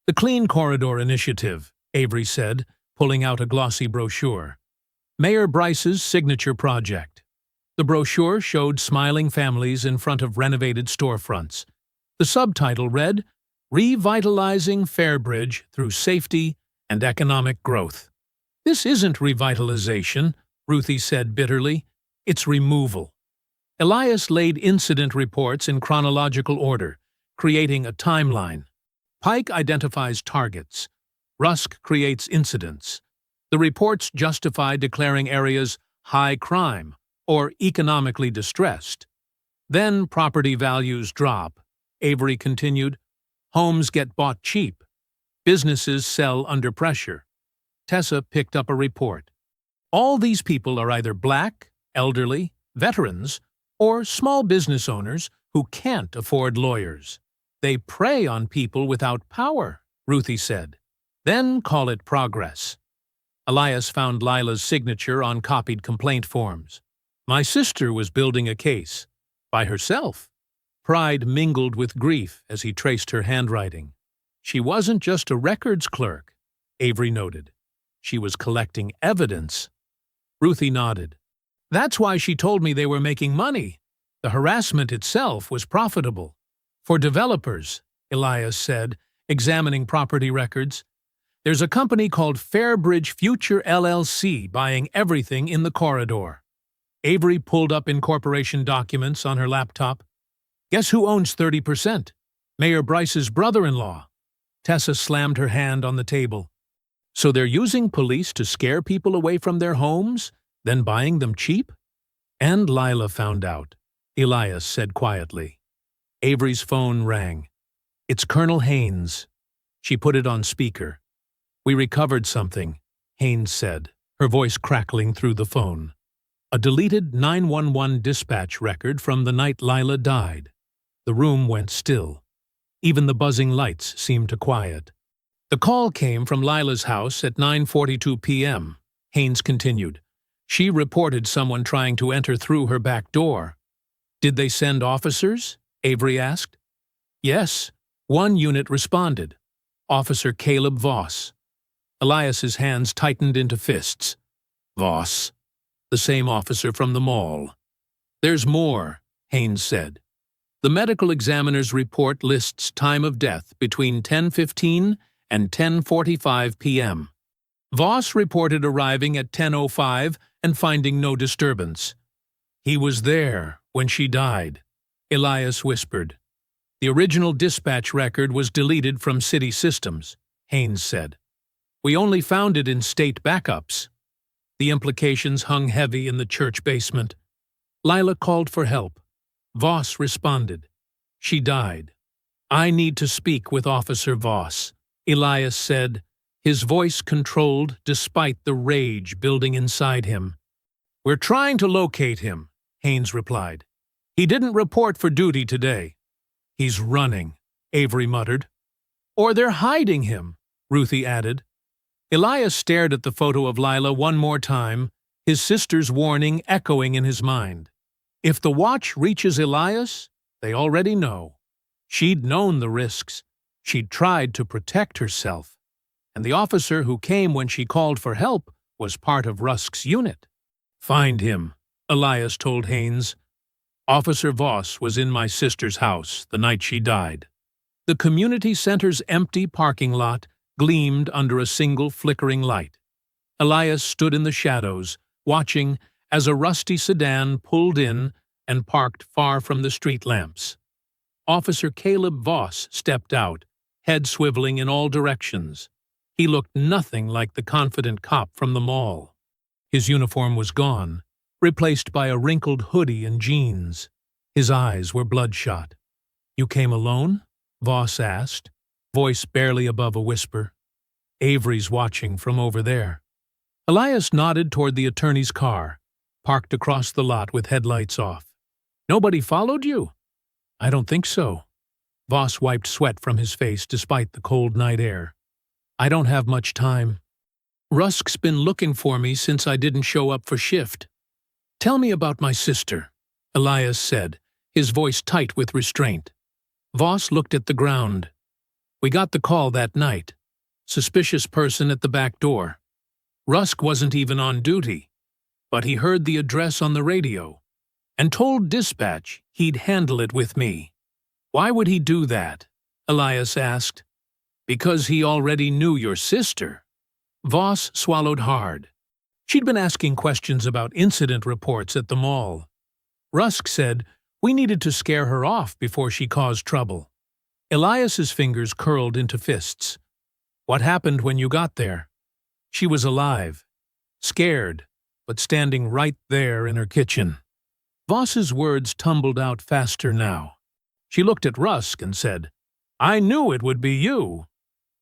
S2: The Clean Corridor Initiative, Avery said, pulling out a glossy brochure. Mayor Bryce's signature project. The brochure showed smiling families in front of renovated storefronts. The subtitle read, Revitalizing Fairbridge Through Safety and Economic Growth. This isn't revitalization, Ruthie said bitterly. It's removal. Elias laid incident reports in chronological order, creating a timeline. Pike identifies targets. Rusk creates incidents. The reports justify declaring areas high crime or economically distressed. Then property values drop. Avery continued. Homes get bought cheap. Businesses sell under pressure. Tessa picked up a report. All these people are either black, elderly, veterans, or small business owners who can't afford lawyers. They prey on people without power, Ruthie said. Then call it progress. Elias found Lila's signature on copied complaint forms. My sister was building a case. By herself. Pride mingled with grief as he traced her handwriting. She wasn't just a records clerk, Avery noted. She was collecting evidence. Ruthie nodded. That's why she told me they were making money. The harassment itself was profitable. For developers, Elias said, examining property records. There's a company called Fairbridge Future LLC buying everything in the corridor. Avery pulled up incorporation documents on her laptop. Guess who owns 30%? Mayor Bryce's brother-in-law. Tessa slammed her hand on the table. So they're using police to scare people away from their homes, then buying them cheap? And Lila found out, Elias said quietly. Avery's phone rang. It's Colonel Haynes. She put it on speaker. We recovered something, Haynes said, her voice crackling through the phone. A deleted 911 dispatch record from the night Lila died. The room went still. Even the buzzing lights seemed to quiet. The call came from Lila's house at 9:42 p.m., Haynes continued. She reported someone trying to enter through her back door. Did they send officers? Avery asked. Yes, one unit responded. Officer Caleb Voss. Elias's hands tightened into fists. Voss. The same officer from the mall. There's more, Haynes said. The medical examiner's report lists time of death between 10:15 and 10:45 p.m. Voss reported arriving at 10:05 and finding no disturbance. He was there when she died, Elias whispered. The original dispatch record was deleted from city systems, Haynes said. We only found it in state backups. The implications hung heavy in the church basement. Lila called for help. Voss responded. She died. I need to speak with Officer Voss, Elias said, his voice controlled despite the rage building inside him. We're trying to locate him, Haynes replied. He didn't report for duty today. He's running, Avery muttered. Or they're hiding him, Ruthie added. Elias stared at the photo of Lila one more time, his sister's warning echoing in his mind. If the watch reaches Elias, They already know. She'd known the risks. She'd tried to protect herself. And the officer who came when she called for help was part of Rusk's unit. "Find him," Elias told Haynes. "Officer Voss was in my sister's house the night she died." The community center's empty parking lot gleamed under a single flickering light. Elias stood in the shadows, watching as a rusty sedan pulled in and parked far from the street lamps. Officer Caleb Voss stepped out, head swiveling in all directions. He looked nothing like the confident cop from the mall. His uniform was gone, replaced by a wrinkled hoodie and jeans. His eyes were bloodshot. "You came alone?" Voss asked, voice barely above a whisper. "Avery's watching from over there." Elias nodded toward the attorney's car, parked across the lot with headlights off. "Nobody followed you?" "I don't think so." Voss wiped sweat from his face despite the cold night air. "I don't have much time. Rusk's been looking for me since I didn't show up for shift." "Tell me about my sister," Elias said, his voice tight with restraint. Voss looked at the ground. "We got the call that night. Suspicious person at the back door. Rusk wasn't even on duty, but he heard the address on the radio and told dispatch he'd handle it with me." "Why would he do that?" Elias asked. "Because he already knew your sister." Voss swallowed hard. She'd been asking questions about incident reports at the mall. Rusk said we needed to scare her off before she caused trouble. Elias's fingers curled into fists. "What happened when you got there?" "She was alive, scared, but standing right there in her kitchen." Voss's words tumbled out faster now. "She looked at Rusk and said, 'I knew it would be you.'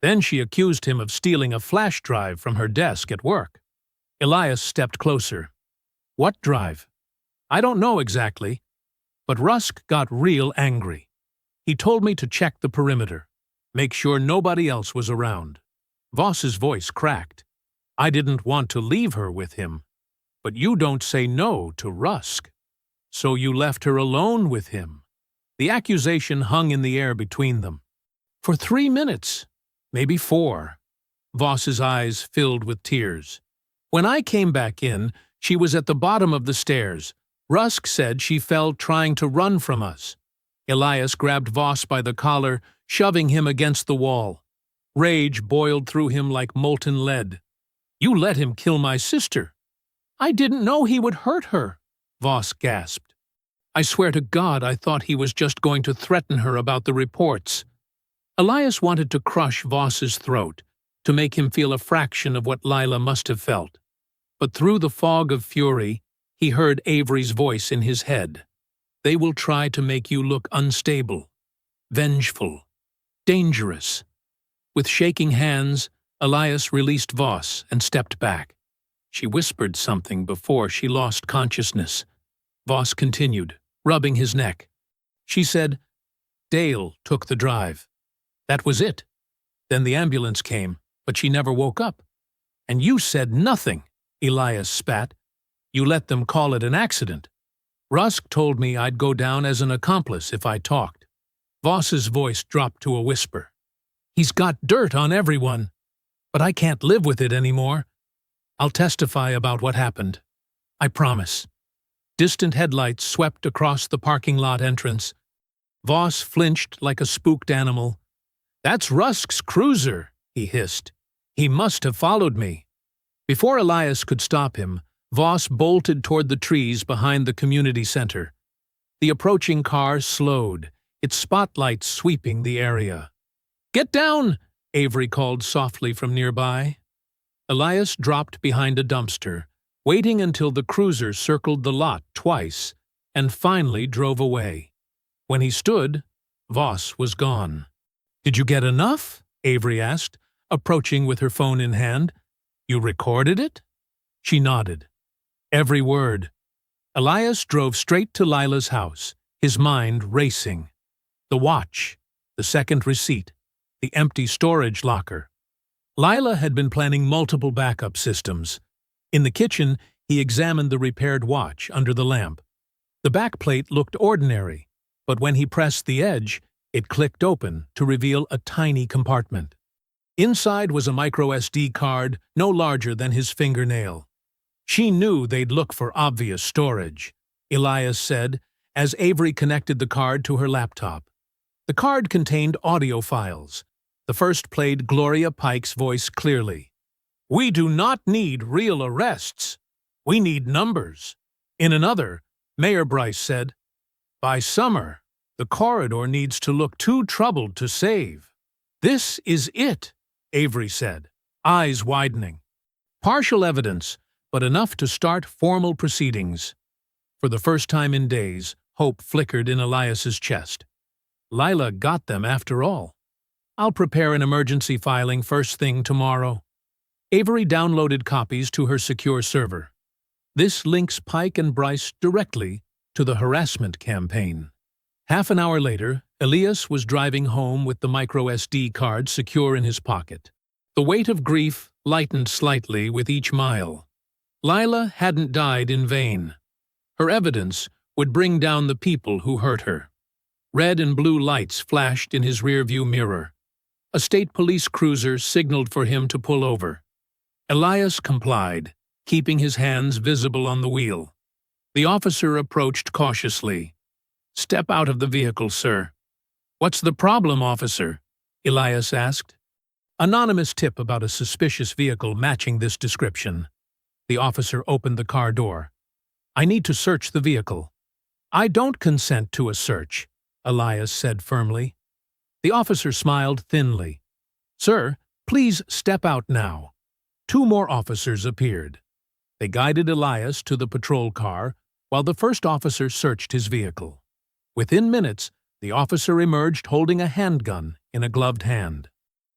S2: Then she accused him of stealing a flash drive from her desk at work." Elias stepped closer. "What drive?" "I don't know exactly, but Rusk got real angry. He told me to check the perimeter, make sure nobody else was around." Voss's voice cracked. "I didn't want to leave her with him, but you don't say no to Rusk. So you left her alone with him." The accusation hung in the air between them. "For 3 minutes, maybe 4. Voss's eyes filled with tears. "When I came back in, she was at the bottom of the stairs. Rusk said she fell trying to run from us." Elias grabbed Voss by the collar, shoving him against the wall. Rage boiled through him like molten lead. "You let him kill my sister." "I didn't know he would hurt her," Voss gasped. "I swear to God I thought he was just going to threaten her about the reports." Elias wanted to crush Voss's throat, to make him feel a fraction of what Lila must have felt. But through the fog of fury, he heard Avery's voice in his head. "They will try to make you look unstable, vengeful, dangerous." With shaking hands, Elias released Voss and stepped back. She whispered something before she lost consciousness. Voss continued, rubbing his neck. She said, "Dale took the drive. That was it. Then the ambulance came, but she never woke up. And you said nothing," Elias spat. "You let them call it an accident. Rusk told me I'd go down as an accomplice if I talked." Voss's voice dropped to a whisper. "He's got dirt on everyone, but I can't live with it anymore. I'll testify about what happened. I promise." Distant headlights swept across the parking lot entrance. Voss flinched like a spooked animal. "That's Rusk's cruiser," he hissed. "He must have followed me." Before Elias could stop him, Voss bolted toward the trees behind the community center. The approaching car slowed, its spotlight sweeping the area. "Get down!" Avery called softly from nearby. Elias dropped behind a dumpster, waiting until the cruiser circled the lot twice, and finally drove away. When he stood, Voss was gone. "Did you get enough?" Avery asked, approaching with her phone in hand. "You recorded it?" She nodded. "Every word." Elias drove straight to Lila's house, his mind racing. The watch, the second receipt, the empty storage locker. Lila had been planning multiple backup systems. In the kitchen, he examined the repaired watch under the lamp. The backplate looked ordinary, but when he pressed the edge, it clicked open to reveal a tiny compartment. Inside was a micro SD card no larger than his fingernail. She knew they'd look for obvious storage, Elias said, as Avery connected the card to her laptop. The card contained audio files. The first played Gloria Pike's voice clearly. "We do not need real arrests. We need numbers." In another, Mayor Bryce said, "By summer, the corridor needs to look too troubled to save." "This is it," Avery said, eyes widening. Partial evidence, but enough to start formal proceedings. For the first time in days, hope flickered in Elias's chest. Lila got them after all. "I'll prepare an emergency filing first thing tomorrow." Avery downloaded copies to her secure server. This links Pike and Bryce directly to the harassment campaign. Half an hour later, Elias was driving home with the micro SD card secure in his pocket. The weight of grief lightened slightly with each mile. Lila hadn't died in vain. Her evidence would bring down the people who hurt her. Red and blue lights flashed in his rearview mirror. A state police cruiser signaled for him to pull over. Elias complied, keeping his hands visible on the wheel. The officer approached cautiously. "Step out of the vehicle, sir." "What's the problem, officer?" Elias asked. Anonymous tip about a suspicious vehicle matching this description. The officer opened the car door. "I need to search the vehicle." "I don't consent to a search," Elias said firmly. The officer smiled thinly. "Sir, please step out now." 2 more officers appeared. They guided Elias to the patrol car while the first officer searched his vehicle. Within minutes, the officer emerged holding a handgun in a gloved hand.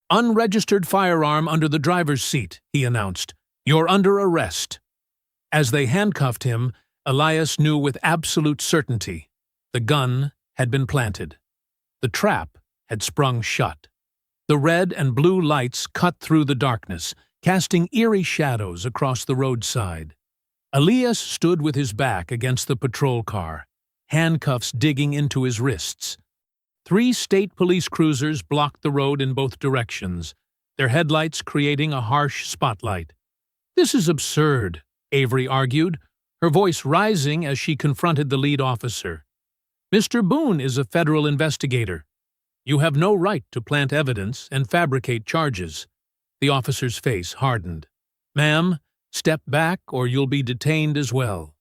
S2: "Unregistered firearm under the driver's seat," he announced. "You're under arrest." As they handcuffed him, Elias knew with absolute certainty the gun had been planted. The trap had sprung shut. The red and blue lights cut through the darkness, casting eerie shadows across the roadside. Elias stood with his back against the patrol car, handcuffs digging into his wrists. 3 state police cruisers blocked the road in both directions, their headlights creating a harsh spotlight. "This is absurd," Avery argued, her voice rising as she confronted the lead officer. "Mr. Boone is a federal investigator. You have no right to plant evidence and fabricate charges." The officer's face hardened. "Ma'am, step back or you'll be detained as well.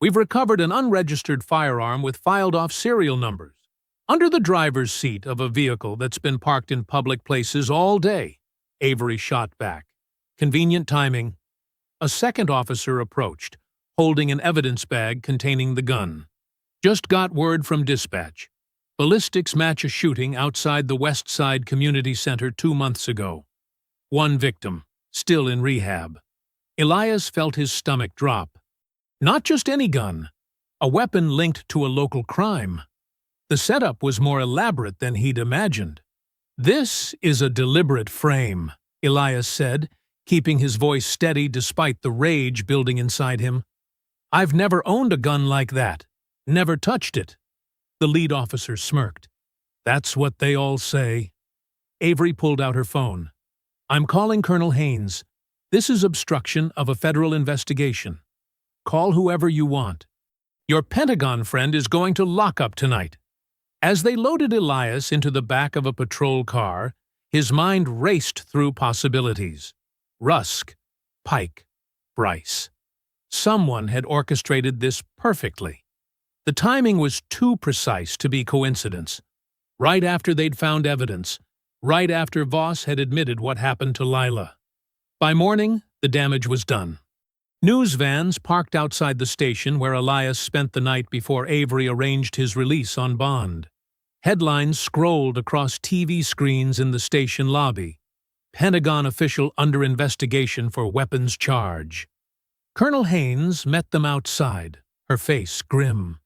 S2: We've recovered an unregistered firearm with filed-off serial numbers under the driver's seat of a vehicle that's been parked in public places all day," Avery shot back. Convenient timing. A second officer approached, holding an evidence bag containing the gun. "Just got word from dispatch. Ballistics match a shooting outside the West Side Community Center 2 months ago. 1 victim, still in rehab." Elias felt his stomach drop. Not just any gun, a weapon linked to a local crime. The setup was more elaborate than he'd imagined. "This is a deliberate frame," Elias said, keeping his voice steady despite the rage building inside him. "I've never owned a gun like that. Never touched it." The lead officer smirked. "That's what they all say." Avery pulled out her phone. "I'm calling Colonel Haynes. This is obstruction of a federal investigation. Call whoever you want. Your Pentagon friend is going to lockup tonight." As they loaded Elias into the back of a patrol car, his mind raced through possibilities. Rusk, Pike, Bryce. Someone had orchestrated this perfectly. The timing was too precise to be coincidence. Right after they'd found evidence, right after Voss had admitted what happened to Lila. By morning, the damage was done. News vans parked outside the station where Elias spent the night before Avery arranged his release on bond. Headlines scrolled across TV screens in the station lobby. Pentagon official under investigation for weapons charge. Colonel Haynes met them outside, her face grim.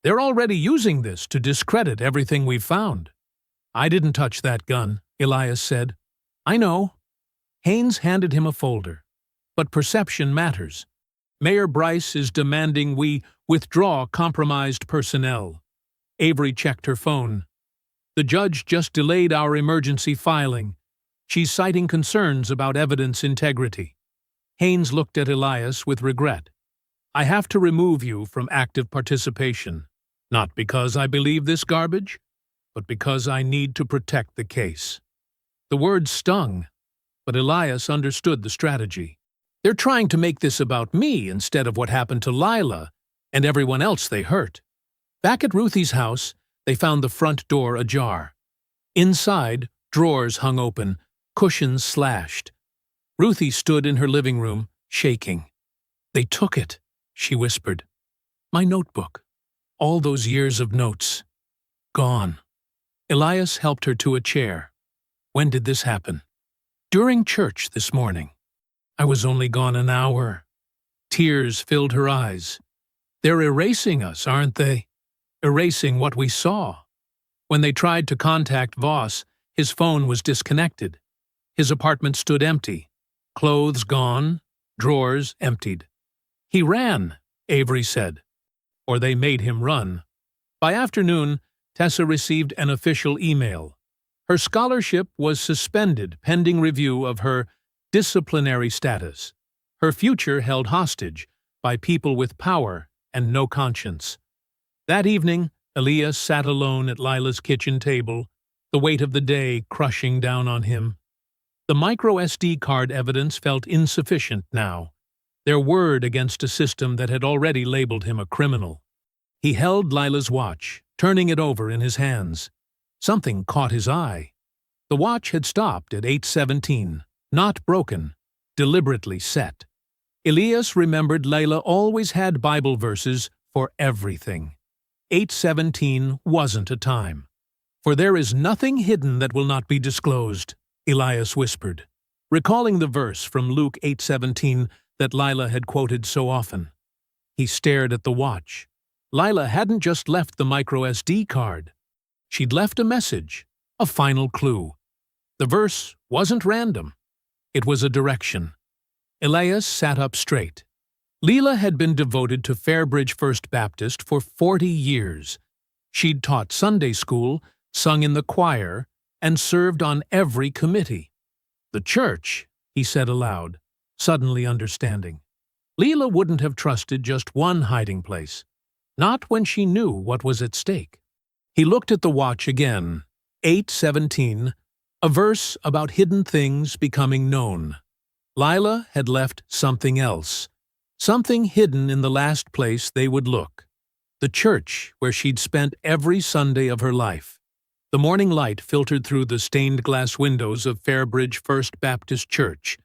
S2: "They're already using this to discredit everything we've found." "I didn't touch that gun," Elias said. "I know." Haynes handed him a folder. "But perception matters. Mayor Bryce is demanding we withdraw compromised personnel." Avery checked her phone. The judge just delayed our emergency filing. She's citing concerns about evidence integrity. Haynes looked at Elias with regret. I have to remove you from active participation, not because I believe this garbage, but because I need to protect the case. The words stung, but Elias understood the strategy. They're trying to make this about me instead of what happened to Lila and everyone else they hurt. Back at Ruthie's house, they found the front door ajar. Inside, drawers hung open, cushions slashed. Ruthie stood in her living room, shaking. They took it, she whispered. My notebook. All those years of notes. Gone. Elias helped her to a chair. When did this happen? During church this morning. I was only gone an hour. Tears filled her eyes. They're erasing us, aren't they? Erasing what we saw. When they tried to contact Voss, his phone was disconnected. His apartment stood empty. Clothes gone, drawers emptied. He ran, Avery said. Or they made him run. By afternoon, Tessa received an official email. Her scholarship was suspended pending review of her disciplinary status. Her future held hostage by people with power and no conscience. That evening, Elias sat alone at Lila's kitchen table, the weight of the day crushing down on him. The micro SD card evidence felt insufficient now, their word against a system that had already labeled him a criminal. He held Lila's watch, turning it over in his hands. Something caught his eye. The watch had stopped at 8:17, not broken, deliberately set. Elias remembered Layla always had Bible verses for everything. 8:17 wasn't a time. For there is nothing hidden that will not be disclosed, Elias whispered, recalling the verse from Luke 8:17 that Lila had quoted so often. He stared at the watch. Lila hadn't just left the micro SD card. She'd left a message, a final clue. The verse wasn't random. It was a direction. Elias sat up straight. Leela had been devoted to Fairbridge First Baptist for 40 years. She'd taught Sunday school, sung in the choir, and served on every committee. The church, he said aloud, suddenly understanding. Leela wouldn't have trusted just one hiding place, not when she knew what was at stake. He looked at the watch again, 8:17, a verse about hidden things becoming known. Lila had left something else, something hidden in the last place they would look, the church where she'd spent every Sunday of her life. The morning light filtered through the stained glass windows of Fairbridge First Baptist Church,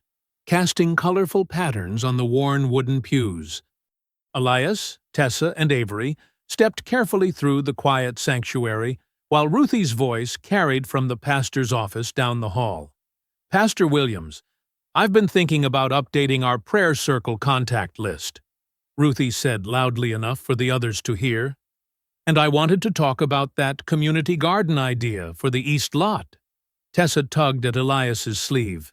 S2: casting colorful patterns on the worn wooden pews. Elias, Tessa, and Avery stepped carefully through the quiet sanctuary, while Ruthie's voice carried from the pastor's office down the hall. Pastor Williams, I've been thinking about updating our prayer circle contact list, Ruthie said loudly enough for the others to hear. And I wanted to talk about that community garden idea for the East Lot. Tessa tugged at Elias's sleeve.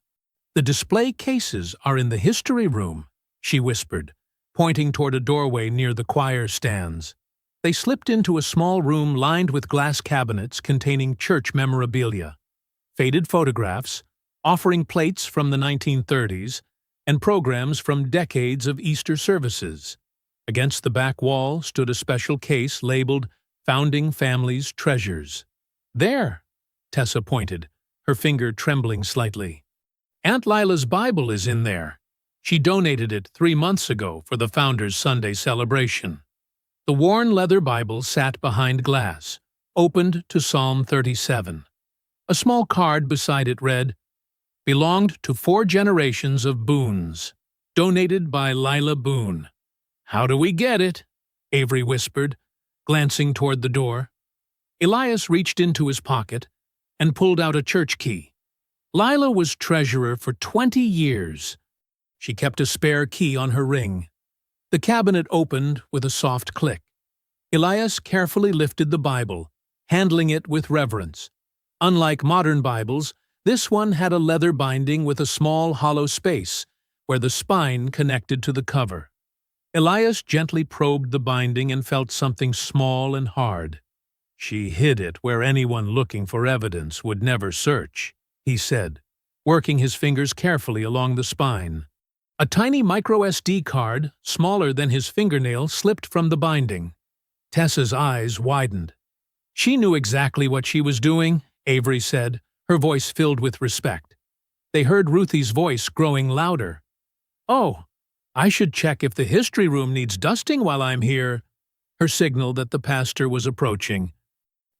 S2: The display cases are in the history room, she whispered, pointing toward a doorway near the choir stands. They slipped into a small room lined with glass cabinets containing church memorabilia, faded photographs, offering plates from the 1930s, and programs from decades of Easter services. Against the back wall stood a special case labeled Founding Families Treasures. There, Tessa pointed, her finger trembling slightly. Aunt Lila's Bible is in there. She donated it 3 months ago for the Founders' Sunday celebration. The worn leather Bible sat behind glass, opened to Psalm 37. A small card beside it read, belonged to 4 generations of Boones, donated by Lila Boone. How do we get it? Avery whispered, glancing toward the door. Elias reached into his pocket and pulled out a church key. Lila was treasurer for 20 years. She kept a spare key on her ring. The cabinet opened with a soft click. Elias carefully lifted the Bible, handling it with reverence. Unlike modern Bibles, this one had a leather binding with a small hollow space where the spine connected to the cover. Elias gently probed the binding and felt something small and hard. She hid it where anyone looking for evidence would never search, he said, working his fingers carefully along the spine. A tiny micro-SD card, smaller than his fingernail, slipped from the binding. Tessa's eyes widened. She knew exactly what she was doing, Avery said, her voice filled with respect. They heard Ruthie's voice growing louder. "Oh, I should check if the history room needs dusting while I'm here," her signal that the pastor was approaching.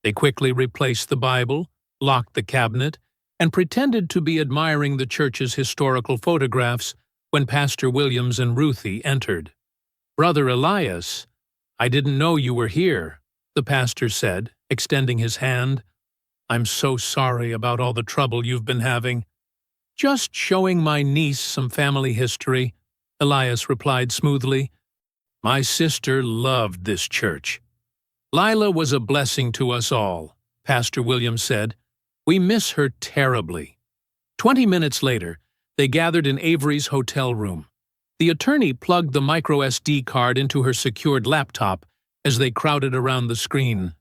S2: They quickly replaced the Bible, locked the cabinet, and pretended to be admiring the church's historical photographs when Pastor Williams and Ruthie entered. "Brother Elias, I didn't know you were here," the pastor said, extending his hand. "I'm so sorry about all the trouble you've been having." "Just showing my niece some family history," Elias replied smoothly. "My sister loved this church." "Lila was a blessing to us all," Pastor Williams said. "We miss her terribly." 20 minutes later, they gathered in Avery's hotel room. The attorney plugged the micro-SD card into her secured laptop as they crowded around the screen.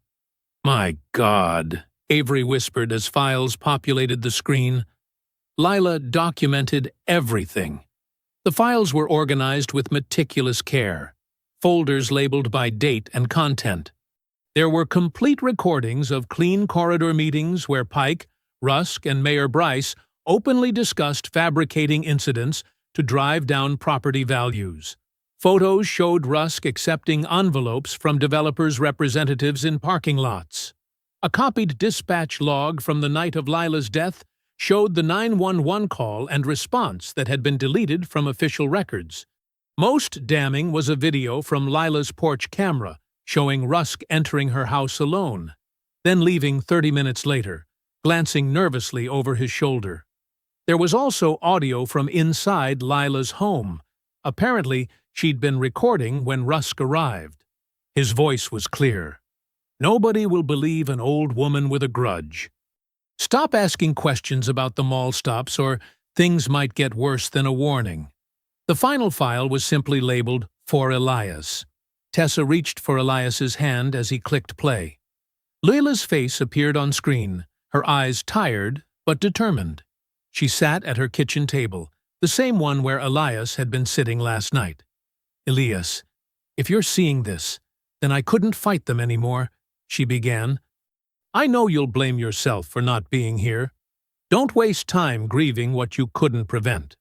S2: "My God," Avery whispered as files populated the screen. Lila documented everything. The files were organized with meticulous care, folders labeled by date and content. There were complete recordings of clean corridor meetings where Pike, Rusk, and Mayor Bryce openly discussed fabricating incidents to drive down property values. Photos showed Rusk accepting envelopes from developers' representatives in parking lots. A copied dispatch log from the night of Lila's death showed the 911 call and response that had been deleted from official records. Most damning was a video from Lila's porch camera showing Rusk entering her house alone, then leaving 30 minutes later, glancing nervously over his shoulder. There was also audio from inside Lila's home. Apparently, she'd been recording when Rusk arrived. His voice was clear. "Nobody will believe an old woman with a grudge. Stop asking questions about the mall stops or things might get worse than a warning." The final file was simply labeled, "For Elias." Tessa reached for Elias's hand as he clicked play. Lila's face appeared on screen, her eyes tired but determined. She sat at her kitchen table, the same one where Elias had been sitting last night. "Elias, if you're seeing this, then I couldn't fight them anymore," she began. "I know you'll blame yourself for not being here. Don't waste time grieving what you couldn't prevent."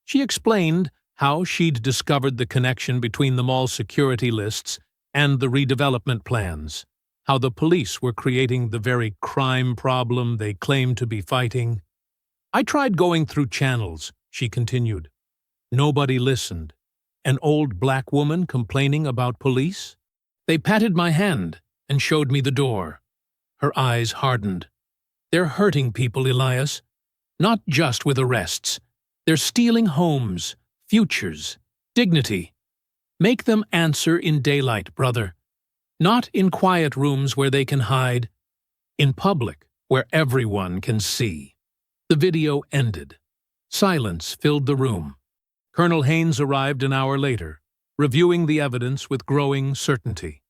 S2: She explained how she'd discovered the connection between the mall security lists and the redevelopment plans, how the police were creating the very crime problem they claimed to be fighting. "I tried going through channels," she continued. "Nobody listened. An old black woman complaining about police? They patted my hand and showed me the door." Her eyes hardened. "They're hurting people, Elias. Not just with arrests. They're stealing homes, futures, dignity. Make them answer in daylight, brother. Not in quiet rooms where they can hide. In public, where everyone can see." The video ended. Silence filled the room. Colonel Haynes arrived an hour later, reviewing the evidence with growing certainty.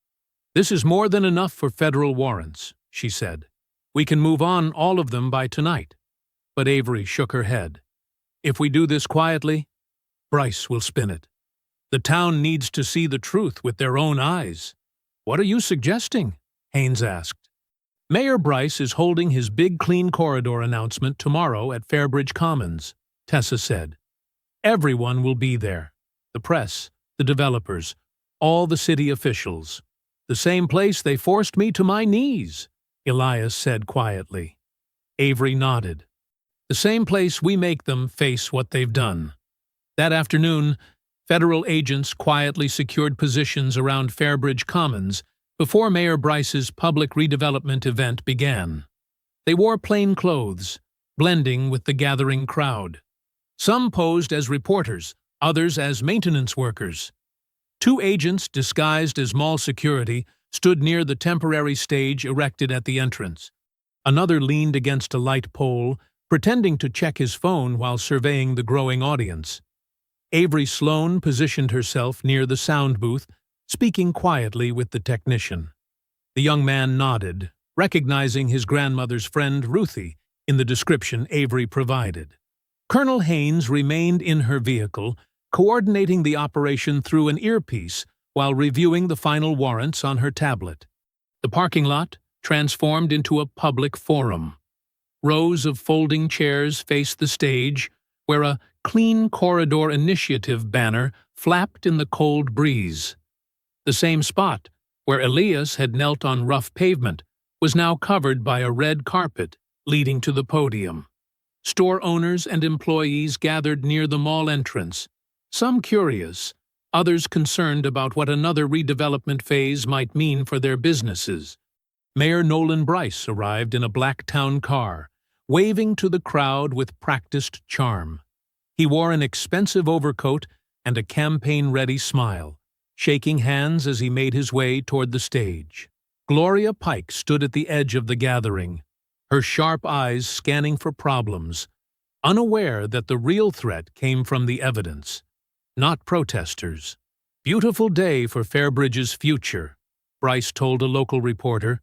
S2: "This is more than enough for federal warrants," she said. "We can move on all of them by tonight." But Avery shook her head. "If we do this quietly, Bryce will spin it. The town needs to see the truth with their own eyes." "What are you suggesting?" Haynes asked. "Mayor Bryce is holding his big clean corridor announcement tomorrow at Fairbridge Commons," Tessa said. "Everyone will be there. The press, the developers, all the city officials. The same place they forced me to my knees," Elias said quietly. Avery nodded. "The same place we make them face what they've done." That afternoon, federal agents quietly secured positions around Fairbridge Commons before Mayor Bryce's public redevelopment event began. They wore plain clothes, blending with the gathering crowd. Some posed as reporters, others as maintenance workers. 2 agents disguised as mall security stood near the temporary stage erected at the entrance. Another leaned against a light pole, pretending to check his phone while surveying the growing audience. Avery Sloan positioned herself near the sound booth, speaking quietly with the technician. The young man nodded, recognizing his grandmother's friend Ruthie in the description Avery provided. Colonel Haynes remained in her vehicle, coordinating the operation through an earpiece while reviewing the final warrants on her tablet. The parking lot transformed into a public forum. Rows of folding chairs faced the stage, where a Clean Corridor Initiative banner flapped in the cold breeze. The same spot, where Elias had knelt on rough pavement, was now covered by a red carpet leading to the podium. Store owners and employees gathered near the mall entrance, some curious, others concerned about what another redevelopment phase might mean for their businesses. Mayor Nolan Bryce arrived in a black town car, waving to the crowd with practiced charm. He wore an expensive overcoat and a campaign-ready smile, shaking hands as he made his way toward the stage. Gloria Pike stood at the edge of the gathering, her sharp eyes scanning for problems, unaware that the real threat came from the evidence, not protesters. "Beautiful day for Fairbridge's future," Bryce told a local reporter.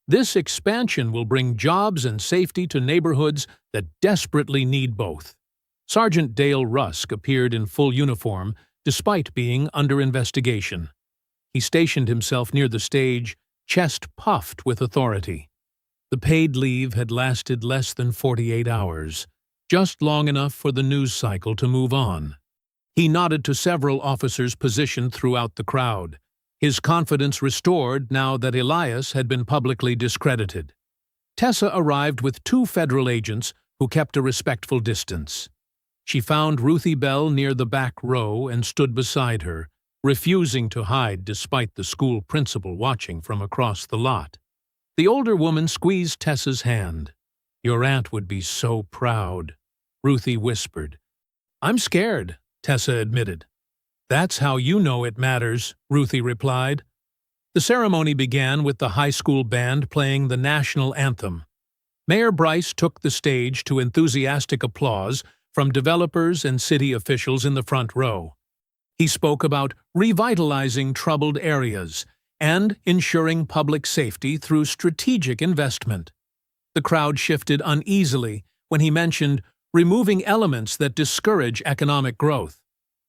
S2: "This expansion will bring jobs and safety to neighborhoods that desperately need both." Sergeant Dale Rusk appeared in full uniform despite being under investigation. He stationed himself near the stage, chest puffed with authority. The paid leave had lasted less than 48 hours, just long enough for the news cycle to move on. He nodded to several officers positioned throughout the crowd, his confidence restored now that Elias had been publicly discredited. Tessa arrived with 2 federal agents who kept a respectful distance. She found Ruthie Bell near the back row and stood beside her, refusing to hide despite the school principal watching from across the lot. The older woman squeezed Tessa's hand. "Your aunt would be so proud," Ruthie whispered. "I'm scared," Tessa admitted. "That's how you know it matters," Ruthie replied. The ceremony began with the high school band playing the national anthem. Mayor Bryce took the stage to enthusiastic applause from developers and city officials in the front row. He spoke about revitalizing troubled areas and ensuring public safety through strategic investment. The crowd shifted uneasily when he mentioned removing elements that discourage economic growth.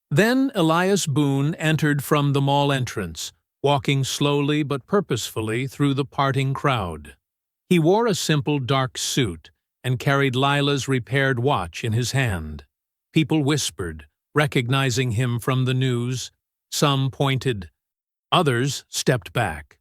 S2: Then Elias Boone entered from the mall entrance, walking slowly but purposefully through the parting crowd. He wore a simple dark suit and carried Lila's repaired watch in his hand. People whispered, recognizing him from the news. Some pointed. Others stepped back.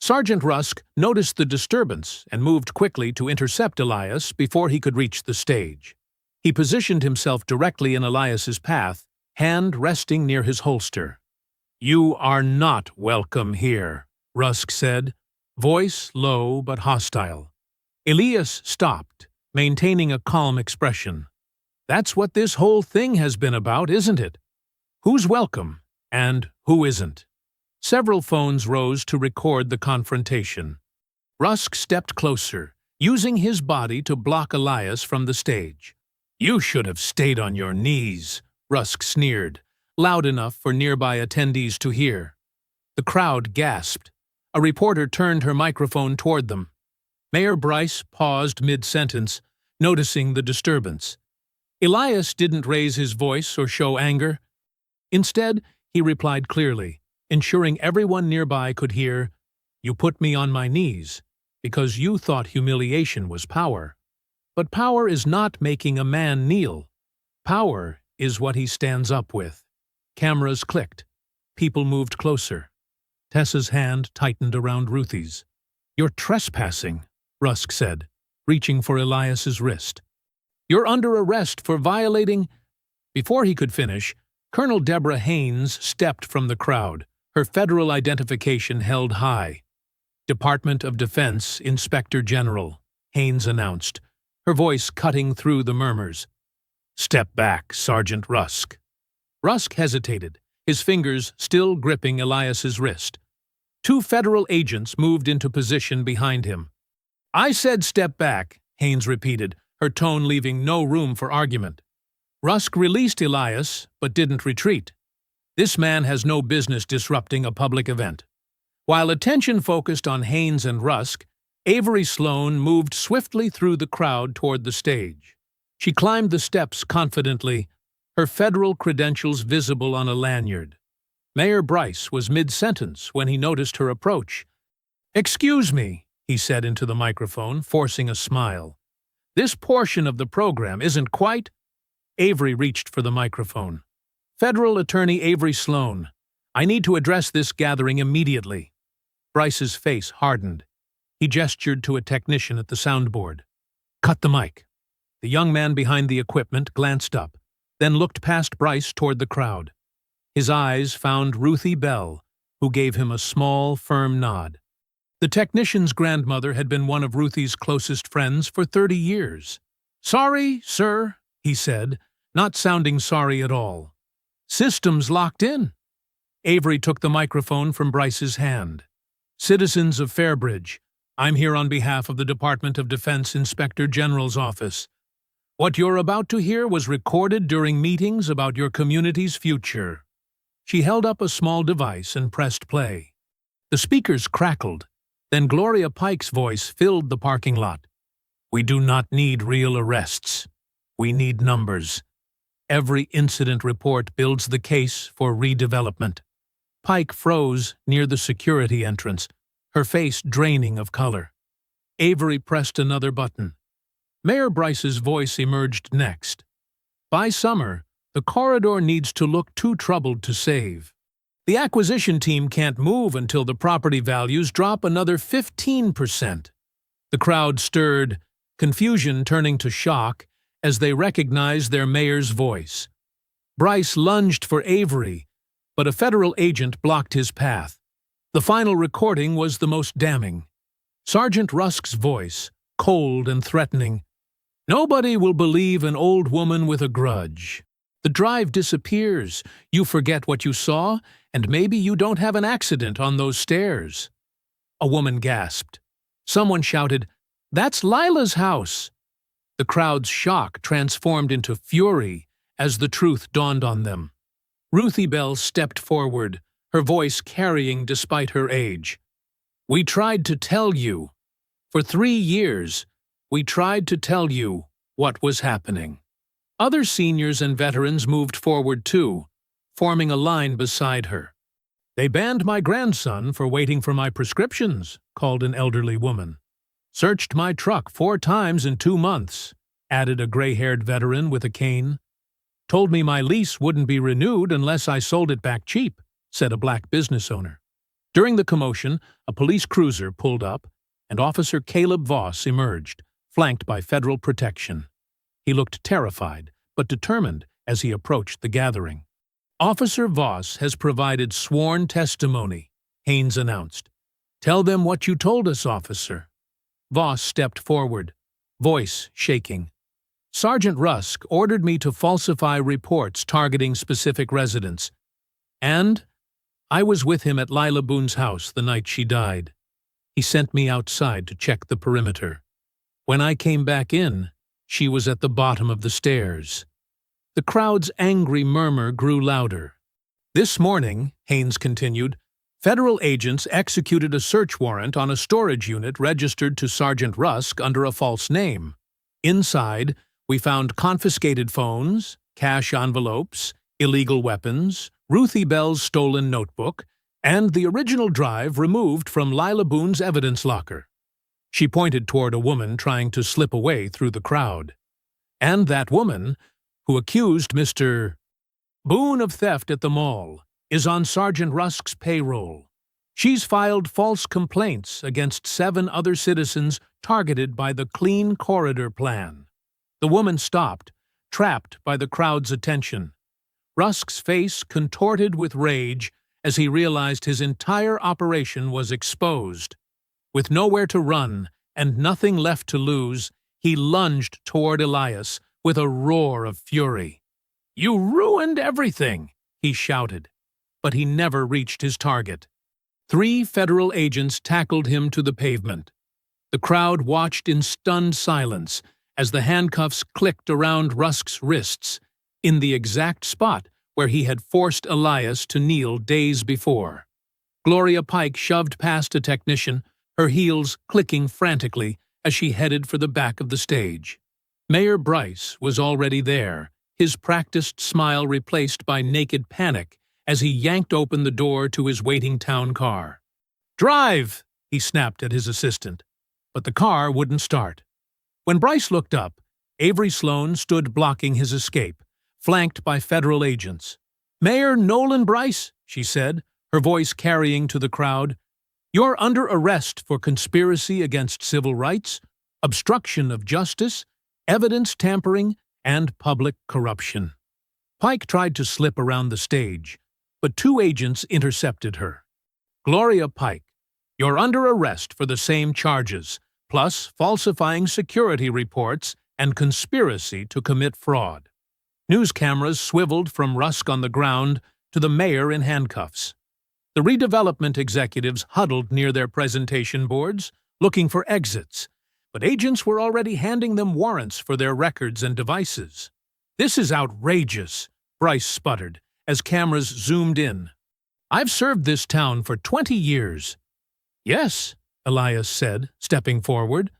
S2: Sergeant Rusk noticed the disturbance and moved quickly to intercept Elias before he could reach the stage. He positioned himself directly in Elias's path, hand resting near his holster. "You are not welcome here," Rusk said, voice low but hostile. Elias stopped, maintaining a calm expression. "That's what this whole thing has been about, isn't it? Who's welcome, and who isn't?" Several phones rose to record the confrontation. Rusk stepped closer, using his body to block Elias from the stage. "You should have stayed on your knees," Rusk sneered, loud enough for nearby attendees to hear. The crowd gasped. A reporter turned her microphone toward them. Mayor Bryce paused mid-sentence, noticing the disturbance. Elias didn't raise his voice or show anger. Instead, he replied clearly, ensuring everyone nearby could hear, "You put me on my knees because you thought humiliation was power. But power is not making a man kneel. Power is what he stands up with." Cameras clicked. People moved closer. Tessa's hand tightened around Ruthie's. "You're trespassing," Rusk said, reaching for Elias's wrist. "You're under arrest for violating—" Before he could finish, Colonel Deborah Haynes stepped from the crowd, her federal identification held high. "Department of Defense Inspector General," Haynes announced, her voice cutting through the murmurs. "Step back, Sergeant Rusk." Rusk hesitated, his fingers still gripping Elias's wrist. 2 federal agents moved into position behind him. "I said step back," Haynes repeated, her tone leaving no room for argument. Rusk released Elias, but didn't retreat. "This man has no business disrupting a public event. While attention focused on Haynes and Rusk, Avery Sloane moved swiftly through the crowd toward the stage. She climbed the steps confidently, her federal credentials visible on a lanyard. Mayor Bryce was mid-sentence when he noticed her approach. "Excuse me," he said into the microphone, forcing a smile. "This portion of the program isn't quite—" Avery reached for the microphone. "Federal Attorney Avery Sloane, I need to address this gathering immediately." Bryce's face hardened. He gestured to a technician at the soundboard. "Cut the mic." The young man behind the equipment glanced up, then looked past Bryce toward the crowd. His eyes found Ruthie Bell, who gave him a small, firm nod. The technician's grandmother had been one of Ruthie's closest friends for 30 years. "Sorry, sir," he said, not sounding sorry at all. "Systems locked in." Avery took the microphone from Bryce's hand. "Citizens of Fairbridge, I'm here on behalf of the Department of Defense Inspector General's office. What you're about to hear was recorded during meetings about your community's future." She held up a small device and pressed play. The speakers crackled. Then Gloria Pike's voice filled the parking lot. "We do not need real arrests. We need numbers. Every incident report builds the case for redevelopment." Pike froze near the security entrance, her face draining of color. Avery pressed another button. Mayor Bryce's voice emerged next. "By summer, the corridor needs to look too troubled to save. The acquisition team can't move until the property values drop another 15%. The crowd stirred, confusion turning to shock as they recognized their mayor's voice. Bryce lunged for Avery, but a federal agent blocked his path. The final recording was the most damning. Sergeant Rusk's voice, cold and threatening. "Nobody will believe an old woman with a grudge. The drive disappears, you forget what you saw, and maybe you don't have an accident on those stairs." A woman gasped. Someone shouted, "That's Lila's house!" The crowd's shock transformed into fury as the truth dawned on them. Ruthie Bell stepped forward, her voice carrying despite her age. "We tried to tell you. For 3 years, we tried to tell you what was happening." Other seniors and veterans moved forward too, forming a line beside her. "They banned my grandson for waiting for my prescriptions," called an elderly woman. "Searched my truck 4 times in 2 months," added a gray-haired veteran with a cane. "Told me my lease wouldn't be renewed unless I sold it back cheap," said a black business owner. During the commotion, a police cruiser pulled up, and Officer Caleb Voss emerged, flanked by federal protection. He looked terrified, but determined as he approached the gathering. "Officer Voss has provided sworn testimony," Haynes announced. "Tell them what you told us, officer." Voss stepped forward, voice shaking. "Sergeant Rusk ordered me to falsify reports targeting specific residents. And I was with him at Lila Boone's house the night she died. He sent me outside to check the perimeter. When I came back in, she was at the bottom of the stairs." The crowd's angry murmur grew louder. "This morning," Haynes continued, "federal agents executed a search warrant on a storage unit registered to Sergeant Rusk under a false name. Inside, we found confiscated phones, cash envelopes, illegal weapons, Ruthie Bell's stolen notebook, and the original drive removed from Lila Boone's evidence locker." She pointed toward a woman trying to slip away through the crowd. "And that woman, who accused Mr. Boone of theft at the mall, is on Sergeant Rusk's payroll. She's filed false complaints against 7 other citizens targeted by the Clean Corridor Plan." The woman stopped, trapped by the crowd's attention. Rusk's face contorted with rage as he realized his entire operation was exposed. With nowhere to run and nothing left to lose, he lunged toward Elias with a roar of fury. "You ruined everything!" he shouted. But he never reached his target. 3 federal agents tackled him to the pavement. The crowd watched in stunned silence as the handcuffs clicked around Rusk's wrists, in the exact spot where he had forced Elias to kneel days before. Gloria Pike shoved past a technician, her heels clicking frantically as she headed for the back of the stage. Mayor Bryce was already there, his practiced smile replaced by naked panic as he yanked open the door to his waiting town car. "Drive!" he snapped at his assistant, but the car wouldn't start. When Bryce looked up, Avery Sloan stood blocking his escape, flanked by federal agents. "Mayor Nolan Bryce," she said, her voice carrying to the crowd, "you're under arrest for conspiracy against civil rights, obstruction of justice, evidence tampering, and public corruption." Pike tried to slip around the stage, but two agents intercepted her. "Gloria Pike, you're under arrest for the same charges, plus falsifying security reports and conspiracy to commit fraud." News cameras swiveled from Rusk on the ground to the mayor in handcuffs. The redevelopment executives huddled near their presentation boards, looking for exits, but agents were already handing them warrants for their records and devices. "This is outrageous," Bryce sputtered, as cameras zoomed in. "I've served this town for 20 years. "Yes," Elias said, stepping forward.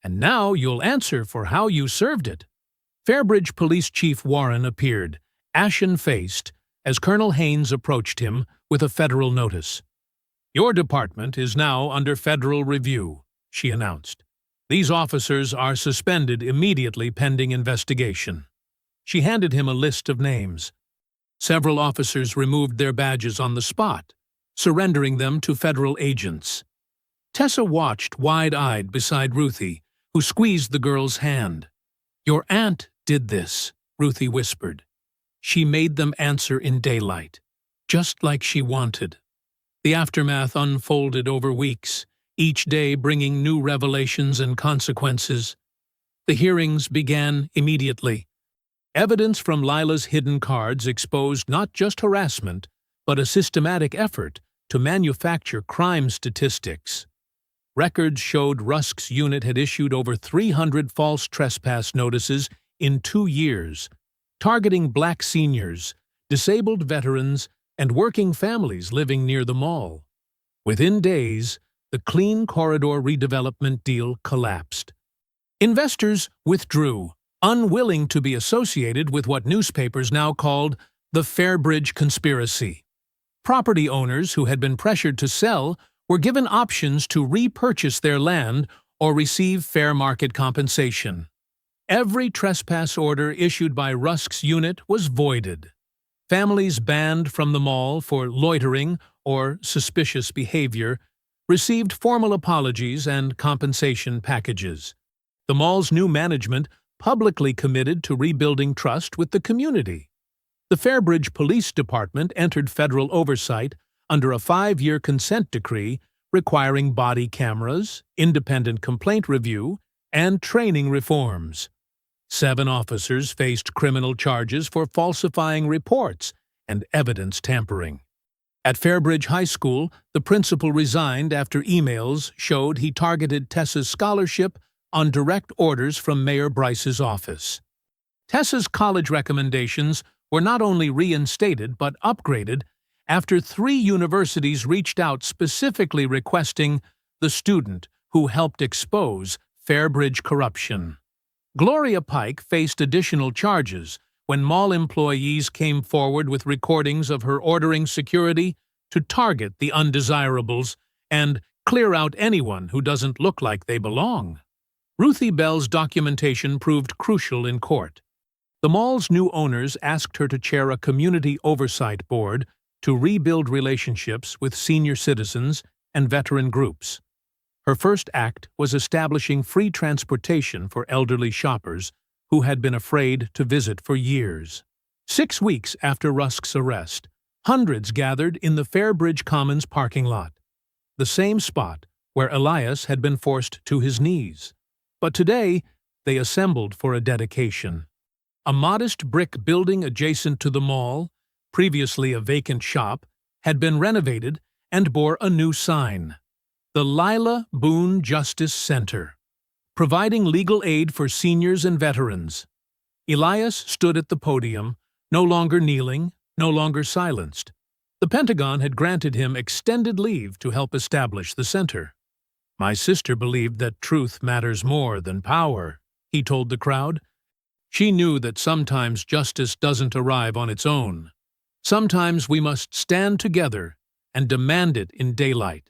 S2: "And now you'll answer for how you served it." Fairbridge Police Chief Warren appeared, ashen-faced, as Colonel Haynes approached him with a federal notice. "Your department is now under federal review," she announced. "These officers are suspended immediately pending investigation." She handed him a list of names. Several officers removed their badges on the spot, surrendering them to federal agents. Tessa watched wide-eyed beside Ruthie, who squeezed the girl's hand. "Your aunt did this," Ruthie whispered. "She made them answer in daylight, just like she wanted." The aftermath unfolded over weeks, each day bringing new revelations and consequences. The hearings began immediately. Evidence from Lila's hidden cards exposed not just harassment, but a systematic effort to manufacture crime statistics. Records showed Rusk's unit had issued over 300 false trespass notices in 2 years, targeting black seniors, disabled veterans, and working families living near the mall. Within days, the Clean Corridor redevelopment deal collapsed. Investors withdrew, unwilling to be associated with what newspapers now called the Fairbridge conspiracy. Property owners who had been pressured to sell were given options to repurchase their land or receive fair market compensation. Every trespass order issued by Rusk's unit was voided. Families banned from the mall for loitering or suspicious behavior received formal apologies and compensation packages. The mall's new management publicly committed to rebuilding trust with the community. The Fairbridge Police Department entered federal oversight under a 5-year consent decree requiring body cameras, independent complaint review, and training reforms. 7 officers faced criminal charges for falsifying reports and evidence tampering. At Fairbridge High School, the principal resigned after emails showed he targeted Tessa's scholarship on direct orders from Mayor Bryce's office. Tessa's college recommendations were not only reinstated but upgraded after 3 universities reached out specifically requesting the student who helped expose Fairbridge corruption. Gloria Pike faced additional charges when mall employees came forward with recordings of her ordering security to target the undesirables and clear out anyone who doesn't look like they belong. Ruthie Bell's documentation proved crucial in court. The mall's new owners asked her to chair a community oversight board to rebuild relationships with senior citizens and veteran groups. Her first act was establishing free transportation for elderly shoppers who had been afraid to visit for years. 6 weeks after Rusk's arrest, hundreds gathered in the Fairbridge Commons parking lot, the same spot where Elias had been forced to his knees. But today, they assembled for a dedication. A modest brick building adjacent to the mall, previously a vacant shop, had been renovated and bore a new sign: the Lila Boone Justice Center, providing legal aid for seniors and veterans. Elias stood at the podium, no longer kneeling, no longer silenced. The Pentagon had granted him extended leave to help establish the center. "My sister believed that truth matters more than power," he told the crowd. "She knew that sometimes justice doesn't arrive on its own. Sometimes we must stand together and demand it in daylight."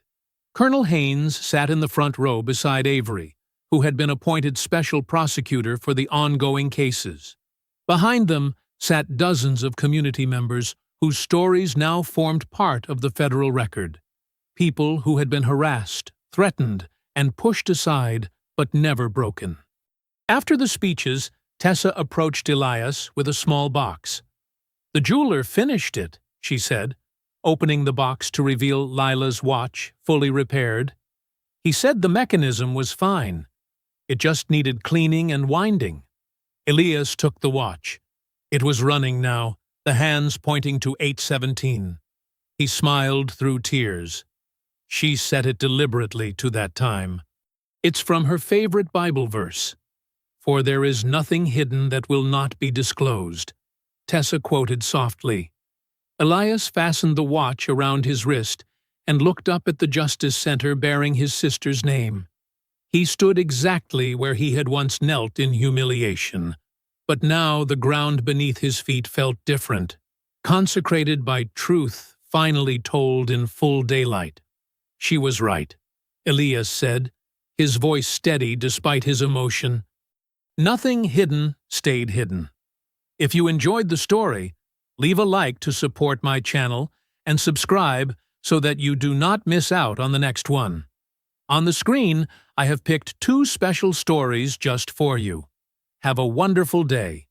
S2: Colonel Haynes sat in the front row beside Avery, who had been appointed special prosecutor for the ongoing cases. Behind them sat dozens of community members whose stories now formed part of the federal record. People who had been harassed, threatened, and pushed aside, but never broken. After the speeches, Tessa approached Elias with a small box. "The jeweler finished it," she said, opening the box to reveal Lila's watch, fully repaired. "He said the mechanism was fine. It just needed cleaning and winding." Elias took the watch. It was running now, the hands pointing to 8:17. He smiled through tears. She set it deliberately to that time. It's from her favorite Bible verse, "For there is nothing hidden that will not be disclosed," Tessa quoted softly. Elias fastened the watch around his wrist and looked up at the Justice Center bearing his sister's name. He stood exactly where he had once knelt in humiliation. But now the ground beneath his feet felt different, consecrated by truth finally told in full daylight. "She was right," Elias said, his voice steady despite his emotion. "Nothing hidden stayed hidden." If you enjoyed the story, leave a like to support my channel and subscribe so that you do not miss out on the next one. On the screen, I have picked 2 special stories just for you. Have a wonderful day.